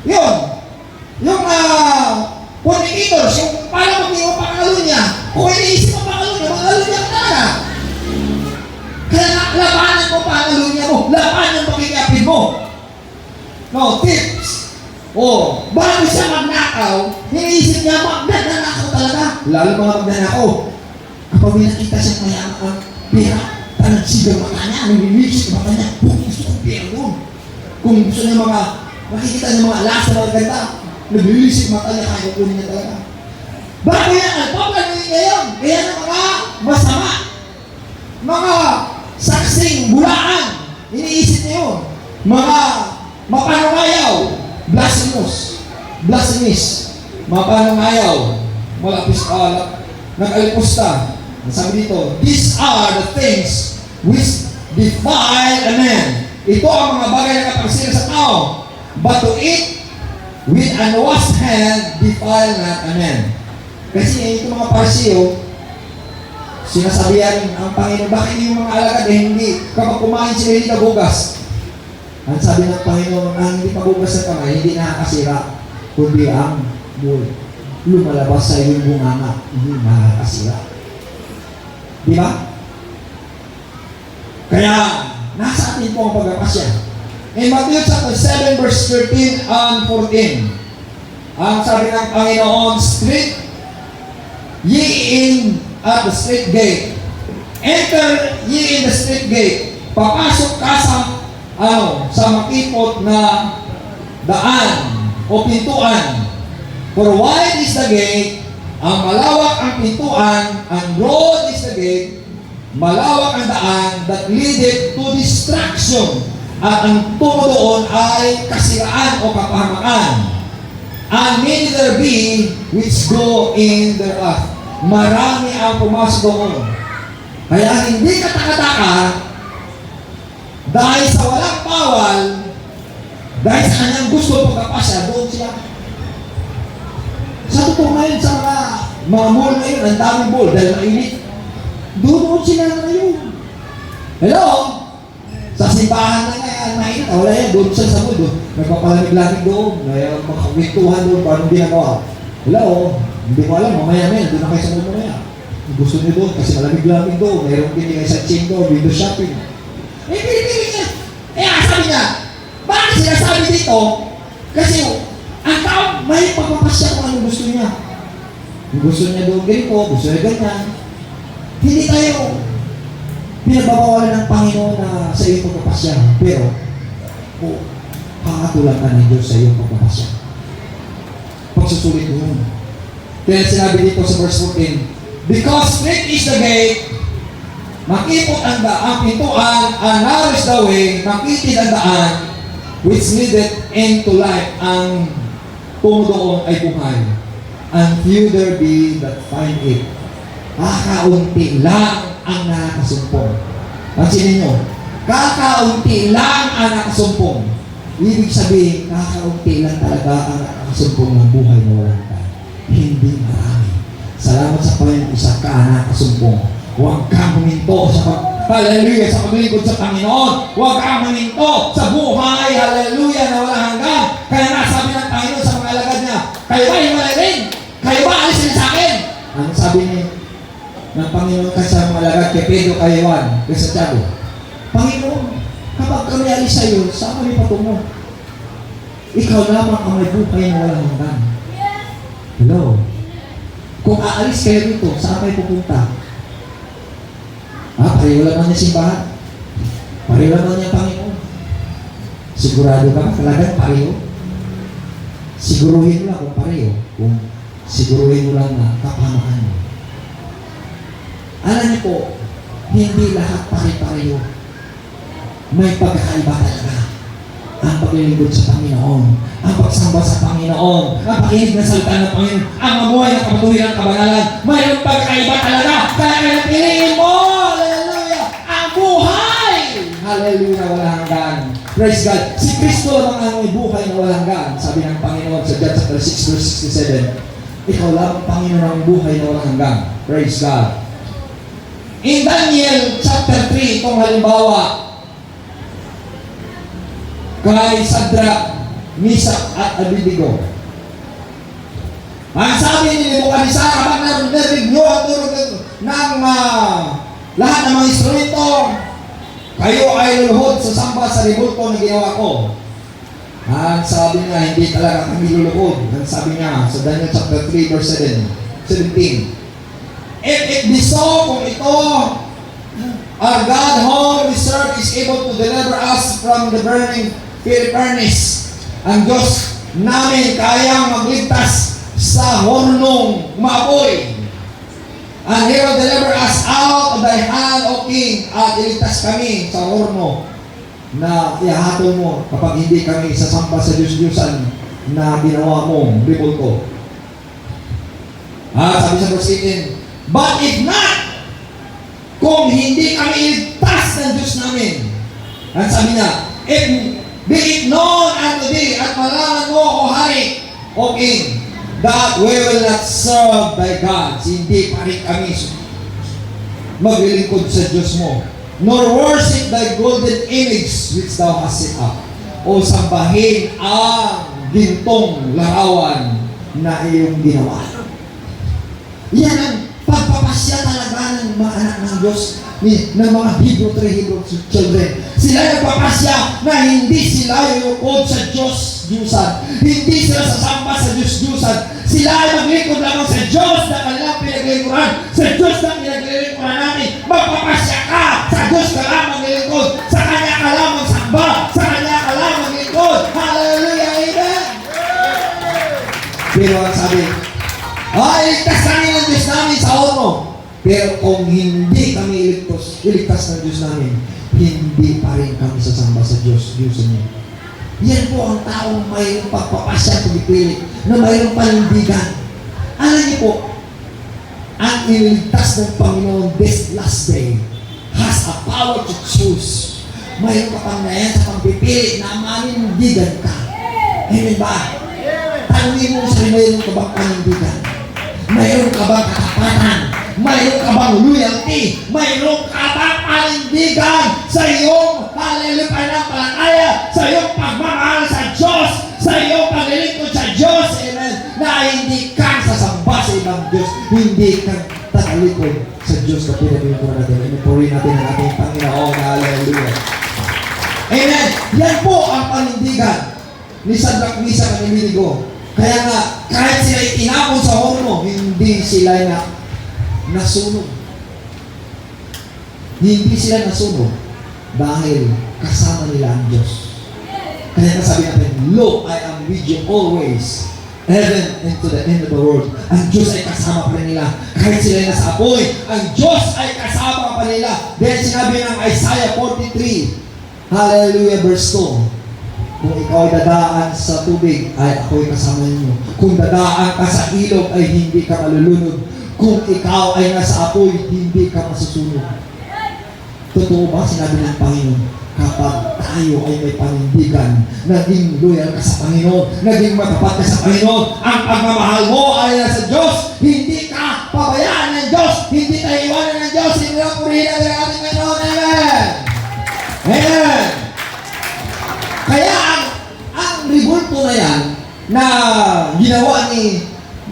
Yun. Yung fornicators, yung parang maging yung pangalo niya, kung iniisip ang pangalo niya ka talaga. Kaya labanan mo pangalo niya mo, labanan mo papakyapid mo. No, tips. Oh, bago siya magnakaw, iniisip niya, magnanakaw talaga. Lalo mga magnanakaw. Kapag may nakita siyang mayaman ang pera, tanagsigang mata niya, nililisip ang mata niya, gusto kong pera doon. Kung gusto niya mga, makikita niya mga alas na maganda, nililisip mata niya, kaya kukunin niya talaga. Bago yan, nagpapaluin niya yun. Kaya ng mga masama, mga saksing bulaan, iniisip niya yun. Mga mapanungayaw, blasphemous, mapanungayaw, nag-alipusta. Sabi dito, these are the things which defile a man. Ito ang mga bagay na kapagsira sa tao. But to eat with unwashed hand defile not a man. Kasi ito mga parsiyo, sinasabihan ang Panginoon, bakit yung mga alagad hindi kapag kumain sila hindi nagugas? Ang sabi ng Panginoon, ang hindi pagugas ng kamay, hindi nakakasira, kundi ang lumalabas sa iyong bunganga, hindi nakakasira. Di ba? Kaya, nasa atin po ang pagkakasya. In Matthew chapter 7 verse 13 and 14, ang sabi ng Panginoon, straight ye in at the straight gate. Enter ye in the straight gate. Papasok ka sa makipot na daan o pintuan. For wide is the gate, ang malawak ang pintuan, and broad is the gate, malawak ang daan that leadeth to destruction, at ang tungo doon ay kasiraan o kapahamakan. And many there be which go in thereof. Marami ang pumasok doon. Kaya hindi ka taka-taka dahil sa walang bawal, dahil sa kanyang gusto pagkapasya, doon siya. Sa totoo ngayon sa mga mall ngayon, ang daming mall dahil mainit. Doon sila ngayon. Hello? Sa simbahan na ngayon, mainit. Wala yan, doon siya sa mall. Nagpapalamig-lamig doon. Makakawintuhan doon, paano ginagawa? Hello? Hindi ko alam, mamaya na yan, doon na kayo sa mall mamaya. Gusto niyo doon, kasi malamig-lamig doon. Mayroong binigay sa chain doon, window shopping. Pili-pili niya. Kaya sabi niya, bakit sinasabi dito? Kasi ang tao, may pagpapasya kung anong gusto niya. Kung gusto niya doon ganito, gusto niya ganyan. Hindi tayo pinagbabawalan ng Panginoon na sa iyong pagpapasya. Pero, kakatulan ka ng Diyos sa iyong pagpapasya. Pagsusulit mo yun. Kaya sinabi dito sa verse 14, because straight is the gate, makipot ang pintuan, and narrow is the way, makitid ang daan, which leadeth into life, ang tungo doon ay buhay. And few there be that find it. Kakaunti lang ang nakasumpong. Pansinin nyo, kakaunti lang ang nakasumpong. Ibig sabihin, kakaunti lang talaga ang nakasumpong ng buhay na walang tayo. Hindi marami. Salamat sa Panginoon, isa ka nakasumpong. Huwag kang huminto sa hallelujah, sa paglingkod sa Panginoon. Huwag kang huminto sa buhay, hallelujah, na walang hanggan. Kaya nasabi ng Panginoon sa mga alagad niya, kayo ba hiwalay rin? Kayo ba alisin sa akin? Ang sabi niya, ng Panginoon kasi sa mga alagad kay Pedro, kay Juan, kay Santiago. Panginoon, kapag kami alis sa iyo, saan kami patungo? Ikaw lamang ang may buhay na walang hanggan. Hello? Kung aalis kayo rito, saan kayo pupunta? Pareho naman niya simbahan. Pareho naman niya Panginoon. Sigurado ka ba? Talagang pareho? Siguruhin mo lang kung pareho. Kung siguruhin mo lang na kapamakan mo. Alam niyo po, hindi lahat pare-pareho. May pagkakaiba talaga. Ang paglilingkod sa Panginoon, ang pagsamba sa Panginoon, ang pakinig na salita ng Panginoon, ang mamuhay ng kapatuloy ng kabanalan, mayroong pagkaiba talaga. Kaya piliin mo, hallelujah, ang buhay! Hallelujah, walang hanggan. Praise God. Si Kristo lamang ang may buhay na walang hanggan. Sabi ng Panginoon sa John chapter 6 verse 67, ikaw lamang Panginoon ang buhay na walang hanggan. Praise God. In Daniel chapter 3, itong halimbawa, kay Sadrak, Misak at Abednego. Ang sabi ni Nebukadnezar, kapag narinig nyo ang turog ng lahat ng mga instrumento, kayo ay luluhod sa samba sa ribulto na ginawa ko. Ang sabi niya, hindi talaga kami luluhod. Ang sabi niya sa Daniel chapter 3 verse 17, if it be so, kung ito, our God whom we serve is able to deliver us from the burning furnace. Ang Diyos namin kayang magligtas sa hornong maapoy. And He will deliver us out of thy hand, O King, at iligtas kami sa horno na ihahatol mo kapag hindi kami sasamba sa Diyos-Diyosan na ginawa mong ribulto. Sabi sa verse 18, but if not, kung hindi kami iligtas ng Diyos namin, ang sabi niya, if be it known unto thee, at malaman mo, O Hari, O King, that we will not serve thy gods. Hindi pa rin kami maglilingkod sa Diyos mo, nor worship thy golden image which thou hast set up, o sambahin ang gintong larawan na iyong ginawa. Yan ang pagpapasya talaga ng mga anak ng Diyos, ng mga Hebrew children. Sila nagpapasya na hindi sila yukod sa Diyos-Diyusan. Hindi sila sasamba sa Diyos-Diyusan. Sila ay maglingkod lamang sa Diyos na kanilang pinaglingkuran. Sa Diyos na pinaglingkuran natin. Magpapasya ka sa Diyos ka lamang lingkod. Sa Kanya ka lamang samba. Sa Kanya ka lamang lingkod. Hallelujah, amen. Pero ang sabi, iligtas kami ng Diyos namin sa horno. Pero kung hindi kami iligtas ng Diyos namin, hindi pa rin kami sasamba sa Diyos niya. Yan po ang taong mayroong pagpapasya, pagpipilit, na mayroong panindigan. Alam niyo po, ang iniligtas ng Panginoon this last day has a power to choose. Mayroong kapangyarihan sa pagpipilit na manindigan ka. Amen ba? Tanungin mo sa mayroong ka bang panindigan? Mayroon ka bang katapatan? Mayroon ka bang loyalty? Mayroon ka bang panindigan sa iyong pananampalataya, sa iyong pagmamahal sa Diyos, sa iyong paglilingkod sa Diyos, amen, na hindi ka sasamba sa ibang Diyos, hindi ka tatalikod sa Diyos na pinag-ilingkod natin. Inupuri natin ang ating Panginoon. Hallelujah. Amen. Yan po ang panindigan ni Sadrak, Misak at Abednego. Kaya nga, kahit sila itinapon sa horno, hindi sila nasunog. Hindi sila nasunog dahil kasama nila ang Diyos. Kaya sabi natin, Lo, I am with you always, even into the end of the world. Ang Diyos ay kasama pa nila. Kahit sila ay nasa apoy, ang Diyos ay kasama pa nila. Dahil sinabi ng Isaiah 43, hallelujah, verse 2, kung ikaw ay dadaan sa tubig, ay ako'y kasama ninyo. Kung dadaan ka sa ilog, ay hindi ka malulunod. Kung ikaw ay nasa apoy, hindi ka masusunog. Totoo ba sinabi ng Panginoon? Kapag tayo ay may panindigan, naging loyal ka sa Panginoon, naging matapat ka sa Panginoon, ang pagmamahal mo ay nasa Diyos, hindi ka pabayaan ng Diyos, hindi tayo iwanan ng Diyos, hindi na purihin ang ating Panginoon. Amen! Amen! Kaya ang ribulto na yan na ginawa ni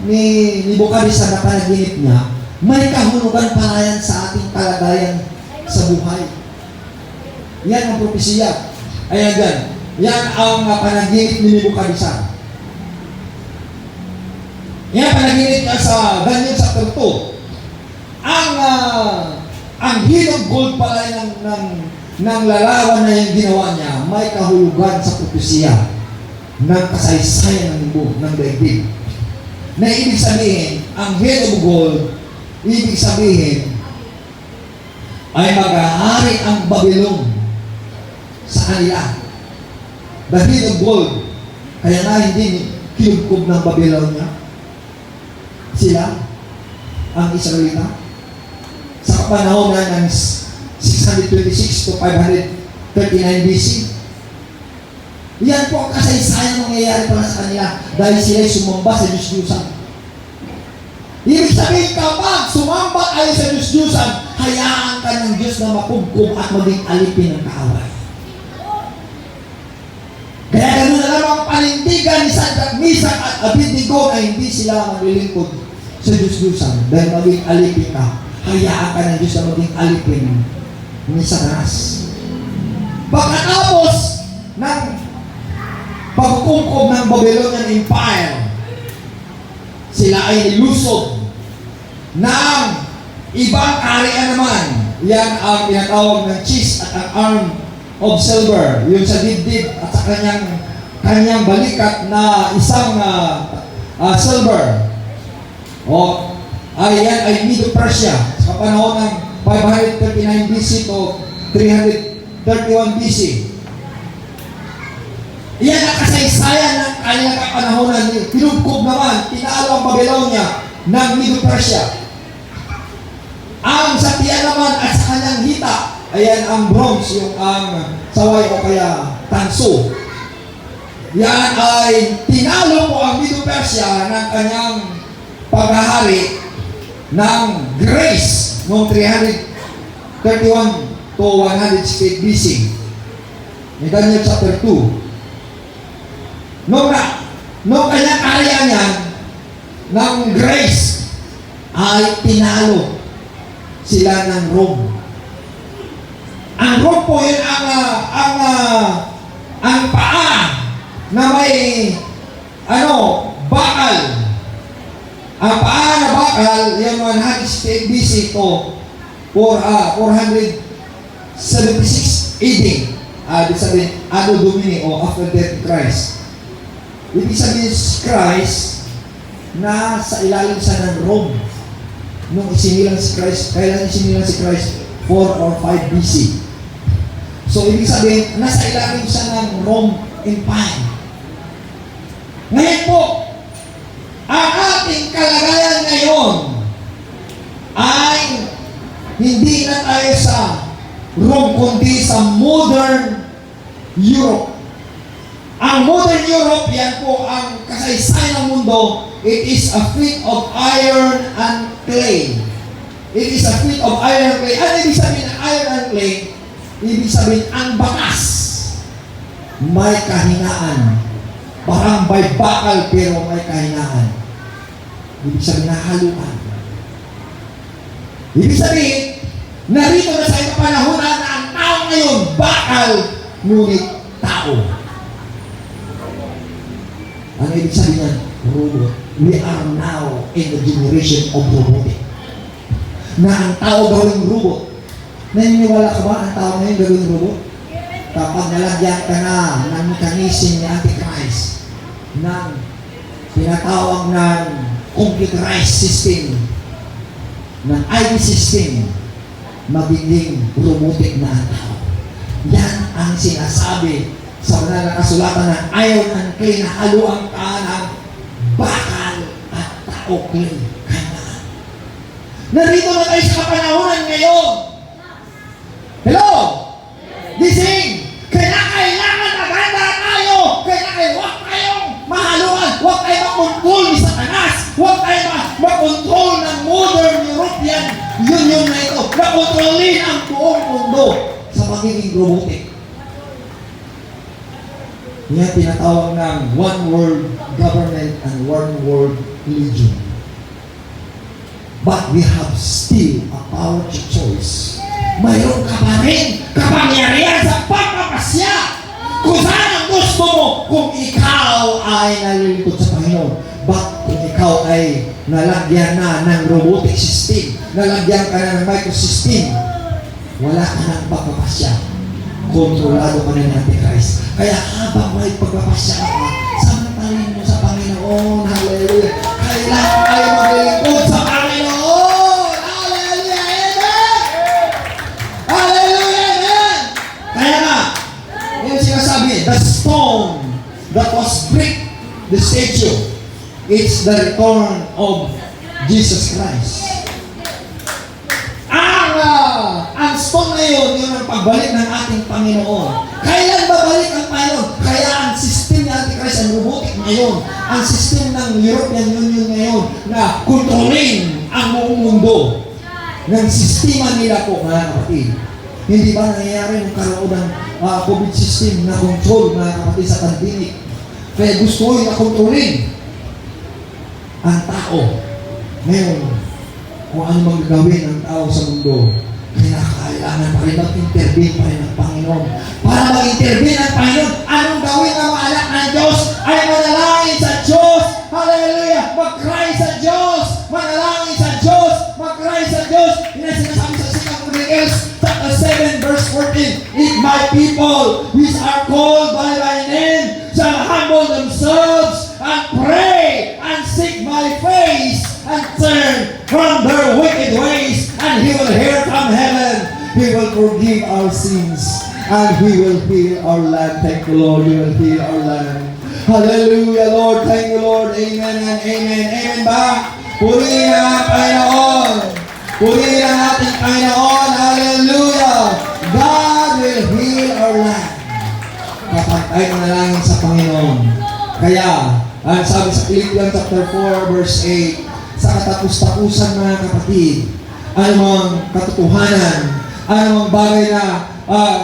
Nebukadnezar na panaginip niya, May kahulugan pala yan sa ating kalagayan sa buhay. Yan ang propesya. Ayan dyan. Yan ang panaginip ni Nebuchadnezzar. Yan panaginip niya sa Daniel chapter 2. Ang hinog gold pala ng larawan na yung ginawa niya, may kahulugan sa propesya ng kasaysayan ng buong ng daigdig. Na ibig sabihin, ang head of gold, ibig sabihin, ay mag-ahari ang Babylon sa kanila. The head of gold, kaya na hindi kinubkob ng Babylon niya. Sila, ang Israelita, sa panahon na ng 626 to 539 BC. Yan po ang kasaysayan mangyayari para sa kanila dahil sila sumamba sa Diyos-Diyusan. Ibig sabihin, kapag sumamba kayo sa Diyos-Diyusan, hayaan ka ng Diyos na mapugkog at maging alipin ng kaaway. Kaya ganoon na lang ang panindigan ni Shadrach, Meshach at Abednego na hindi sila maglilingkod sa Diyos-Diyusan dahil maging alipin ka. Hayaan ka ng Diyos na maging alipin ni Satanas. Pagkatapos ng pagkukumkob ng Babylonian Empire, sila ay nilusog ng ibang kaharian naman. Yan ang tinatawag ng cheese at ang arm of silver. Yung sa dibdib at sa kanyang balikat na isang silver. Yan ay Medo-Persia sa panahon ng 539 BC to 331 BC. Iyan ang kasaysayan ng kanilang kapanahonan. Pinugkob naman, tinalo ang Babylonia ng Medo-Persia. Ang Sakya naman at sa kanyang hita, ayan ang bronze, yung ang saway o kaya tanso. Yan ay tinalo po ang Medo-Persia ng kanyang paghahari ng Grace noong 331 to 168 BC. May Daniel chapter 2. Noong kanyang kaharian yan, ng Grace, ay tinalo sila ng Rome. Ang Rome po yun ang paa na may bakal. Ang paa na bakal, yung 168 BC to 476 AD. Ibig sabihin, Anno Domini o after death of Christ. Ibig sabihin, Christ na sa ilalim siya ng Rome. Nung isinilang si Christ, kailan isinilang si Christ? 4 or 5 BC. So, ibig sabihin, nasa ilalim siya ng Rome Empire. Ngayon po, ang ating kalagayan ngayon ay hindi na tayo sa Rome, kundi sa modern Europe. Ang modern Europe, yan po ang kasaysayan ng mundo. It is a feat of iron and clay. It is a feat of iron and clay. Ano ibig sabihin ng iron and clay? Ibig sabihin, ang bakas may kahinaan. Parang may bakal pero may kahinaan. Ibig sabihin, nahaluan. Ibig sabihin, narito na sa iyong panahon na ang tao ngayon, bakal, ngunit tao. Ano ibig sabihin yan? Robot. We are now in the generation of robotic. Na ang tao gawing robot. Naniniwala ka ba ang tao ngayon gawing robot? Kapag nalagyan ka na ng mekanism ni Antichrist, ng tinatawag ng computerized system, ng IT system, magiging robotic na ang tao. Yan ang sinasabi sa banal na kasulatan ng iron and clay na haluan ka ng bakal at tao clay. Kailangan. Narito na tayo sa kapanahonan ngayon. Hello? Gising! Kailangan maganda tayo! Huwag kayong mahaluan! Huwag kayong makontrol ni Satanas! Huwag kayong makontrol ng modern European Union na ito! Makontrolin ang buong mundo sa pagiging robotic. Yan tinatawag ng one world government and one world religion. But we have still a power to choice. Mayroon ka pa rin kapangyarihan sa pagpapasya kung saan ang gusto mo kung ikaw ay nalilingkod sa Panginoon. But kung ikaw ay nalagyan na ng robotic system, nalagyan ka na ng microsystem, wala ka ng pagpapasya. Kontrolado ka na ng Antichrist. Kaya habang may pagpapasya ka, samantalin mo sa Panginoon. Hallelujah. Kailangan tayo maglilingkod sa Panginoon. Hallelujah. Amen. Hallelujah. Amen. Kaya nga, yung sinasabi, the stone that was brick, the statue, it's the return of Jesus Christ. Ang stone na yun ang pagbalik ng ating Panginoon. Kailan babalik ang Panginoon? Kaya ang system ni Antichrist, ang robotic ngayon, ang system ng European Union ngayon na kontrolin ang buong mundo ng sistema nila po, mga kapatid. Hindi ba nangyayari ng karoon ng COVID system na control, mga kapatid, sa pandemic? Kaya gusto ko na kontrolin ang tao. Ngayon, kung ano mang gagawin ng tao sa mundo, kailangan pa rin mag-intervene pa rin ng Panginoon. Para mag-intervene ang Panginoon, anong gawin ng mga anak ng Diyos? Ay manalangin sa Diyos. Hallelujah! Mag-cry sa Diyos. Manalangin sa Diyos. Mag-cry sa Diyos. Yun ang sinasabi sa 2 Chronicles, chapter 7, verse 14. If my people, which are called by my name, shall humble themselves and pray and seek my face and turn from their wicked ways, and He will hear from heaven. He will forgive our sins, and He will heal our land. Thank you, Lord. He will heal our land. Hallelujah, Lord. Thank you, Lord. Amen and amen. Amen ba? Purihin ang Panginoon. Purihin ang ating Panginoon. Hallelujah. God will heal our land kapag tayo manalangin sa Panginoon. Kaya, ang sabi sa Philippians chapter 4, verse 8, sa katapus-tapusan, mga kapatid, anumang katotohanan, anumang bagay na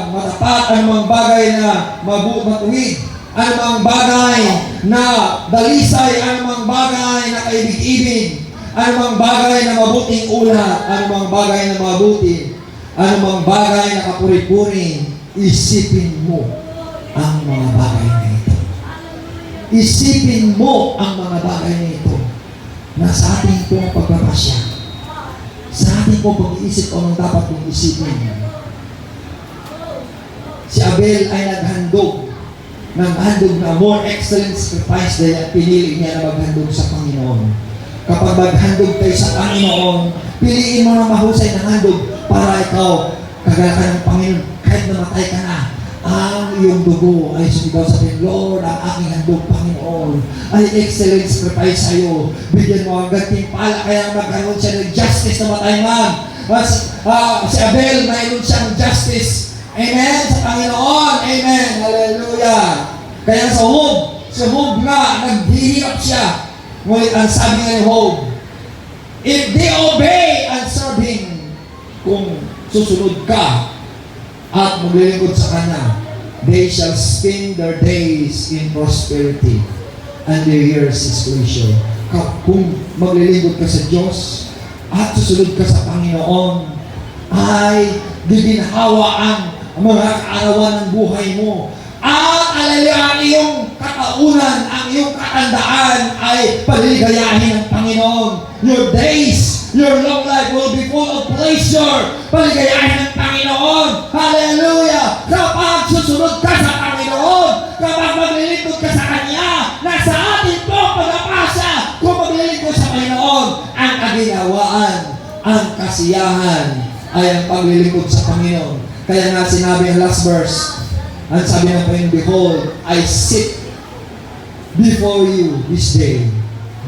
matapat, anumang bagay na matuwid, anumang bagay na dalisay, anumang bagay na kaibig-ibig, anumang bagay na mabuting ulat, anumang bagay na mabuti, anumang bagay na kapuri-puri, isipin mo ang mga bagay na ito. Isipin mo ang mga bagay na ito. Nasa ating pong pagpapasya. Sa ating pong pag-iisip kung anong dapat kong isipin. Si Abel ay naghandog na more excellent sacrifice dahil pinili niya na maghandog sa Panginoon. Kapag maghandog kayo sa Panginoon, piliin mo na mahusay na handog para ikaw, kagaya ka ng Panginoon, kahit namatay ka na, ang iyong dugo ay sumigaw sa akin, Lord, ang aking handog, Panginoon, ay excellent sacrifice sa iyo. Bigyan mo ang gantimpala, kaya magkaroon siya ng justice na matayman. Si Abel, mayroon siyang justice. Amen? Sa Panginoon. Amen. Hallelujah. Kaya sa Job nga, naghihirap siya. Ngunit ang sabi nga ni Job, if they obey and serve Him, kung susunod ka at maglilingkod sa Kanya, they shall spend their days in prosperity and their years is pleasure. Kung maglilingkod ka sa Diyos at susunod ka sa Panginoon, ay giginhawa ang mga kaarawan ng buhay mo. At ang iyong kataunan, ang iyong katandaan ay paligayahin ng Panginoon. Your days, your long life will be full of pleasure. Paligayahin ng Panginoon. Hallelujah! Kapag susunod ka sa Panginoon, kapag maglilingkod ka sa Kanya, nasa atin po pagpapasya kung maglilingkod sa Panginoon, ang kaginawaan, ang kasiyahan ay ang paglilingkod sa Panginoon. Kaya nga sinabi ang last verse, ang sabi ng Panginoon, behold, I sit before you this day,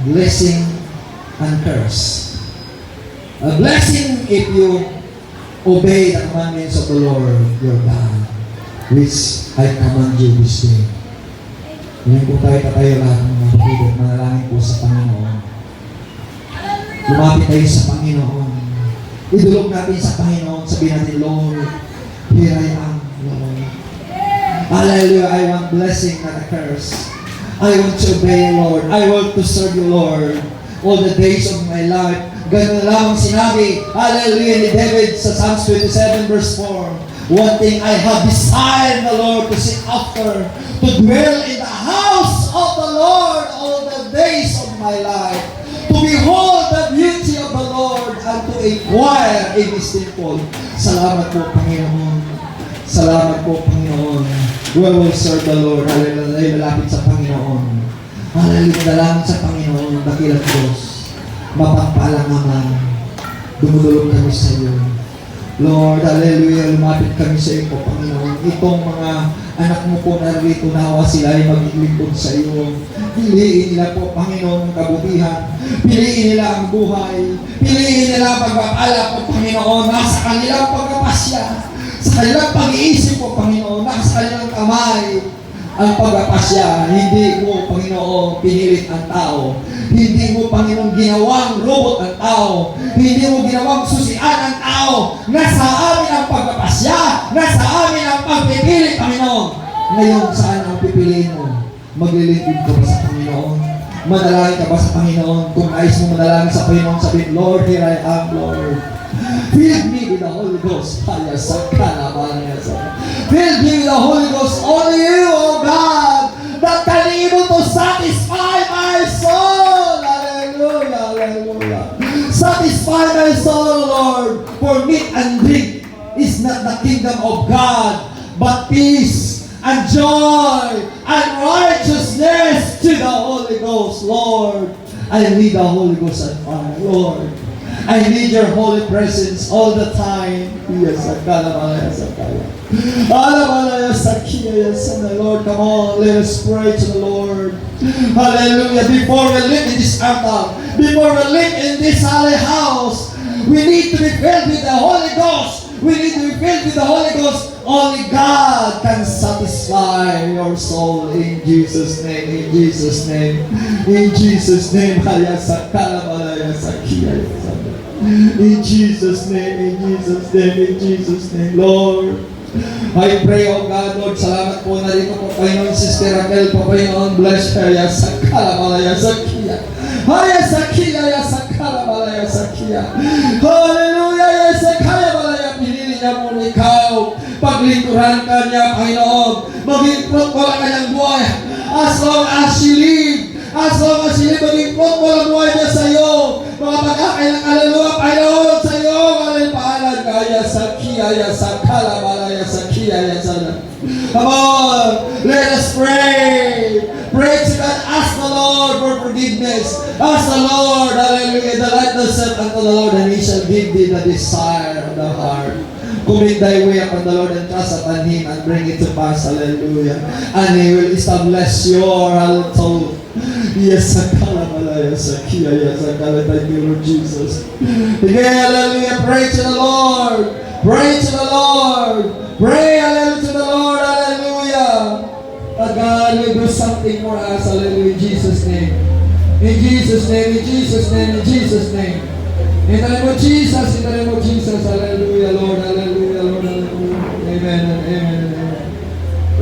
blessing and curse. A blessing if you obey the commandments of the Lord your God, which I command you this day. Ngayon po tayo lahat ng mga kapatid, manalangin po sa Panginoon. Lumapit tayo sa Panginoon. Idulog natin sa Panginoon, sabihin natin, Lord, here I am, Lord. Hallelujah, I want blessing, not a curse. I want to obey you, Lord. I want to serve you, Lord. All the days of my life, Ganun lang sinabi, hallelujah, ni David sa Psalms 27 verse 4. One thing I have desired the Lord to seek after, to dwell in the house of the Lord all the days of my life, to behold the beauty of the Lord and to inquire in His temple. Salamat po, Panginoon. Salamat po, Panginoon. We will serve the Lord. Hallelujah, malapit sa Panginoon. Hallelujah, dalangin sa Panginoon, dakilang Diyos. Mapagpalang naman. Dumudulog kami sa iyo. Lord, hallelujah, lumapit kami sa iyo, Panginoon. Itong mga anak mo po narito, nawa sila ay maglilingkod sa iyo. Piliin nila po, Panginoon, ang kabutihan. Piliin nila ang buhay. Piliin nila ang pagpapala po, Panginoon, nasa kanilang pagpapasya. Sa kanilang pag-iisip po, Panginoon, nasa kanilang kamay ang pagpapasya. Hindi mo, Panginoon, pinilit ang tao. Hindi mo, Panginoon, ginawang robot ang tao. Hindi mo ginawang susian ang tao. Nasa amin ang pagpapasya. Nasa amin ang pagpipili, Panginoon. Ngayon, saan ang pipiliin mo? Maglilingkod ka ba sa Panginoon? Manalangin ka ba sa Panginoon? Kung nais mo manalangin sa Panginoon, sabihin, Lord, here I am, Lord. Fill me with the Holy Ghost. Fill me with the Holy Ghost. Only you, O God, that can able to satisfy my soul. Hallelujah, hallelujah. Satisfy my soul, Lord. For meat and drink is not the kingdom of God, but peace and joy and righteousness to the Holy Ghost, Lord. I need the Holy Ghost and fire, Lord. I need your holy presence all the time. Yes, Lord, come on, let us pray to the Lord. Hallelujah. Before we live in this altar, before we live in this holy house, we need to be filled with the Holy Ghost. We need to be filled with the Holy Ghost. Only God can satisfy your soul in Jesus' name, in Jesus' name, in Jesus' name. In Jesus' name, in Jesus' name, in Jesus' name, Lord. I pray, oh God, Lord, salamat po na rin po, Panginoon, Sister Raquel po, Panginoon, bless her, Yasakala, Malaya, Sakia. Haya, Sakia, Yasakala, Malaya, Sakia. Hallelujah, Yasakala, Malaya, pinili niya mo ikaw. Paglingkuran ka niya, Panginoon. Maging fruitful ang kanyang buhay. As long as she live, as long as she live, maging fruitful ang buhay niya sa iyo. Mga pagkakailang kaluluwa, Panginoon, sa iyo, maraming paanan ka, Yasakia, Yasakala, Malaya, Sakia, Yasana. Come on, let us pray. Pray to God, ask the Lord for forgiveness. Ask the Lord, hallelujah, delight thyself unto the Lord, and He shall give thee the desire of the heart. Commit thy way upon the Lord and trust upon Him and bring it to pass, hallelujah. And He will establish your soul. Yes, Sakala Malaya Sakia, yes, Sakala, thank you, Lord Jesus. Again, hallelujah, pray to the Lord. Pray to the Lord. Pray, hallelujah, to the Lord, hallelujah. That God will do something for us, hallelujah, in Jesus' name. In Jesus' name, in Jesus' name, in Jesus' name. In the name of Jesus, in the name of Jesus, hallelujah, Lord, hallelujah, Lord, hallelujah. Amen and amen and amen.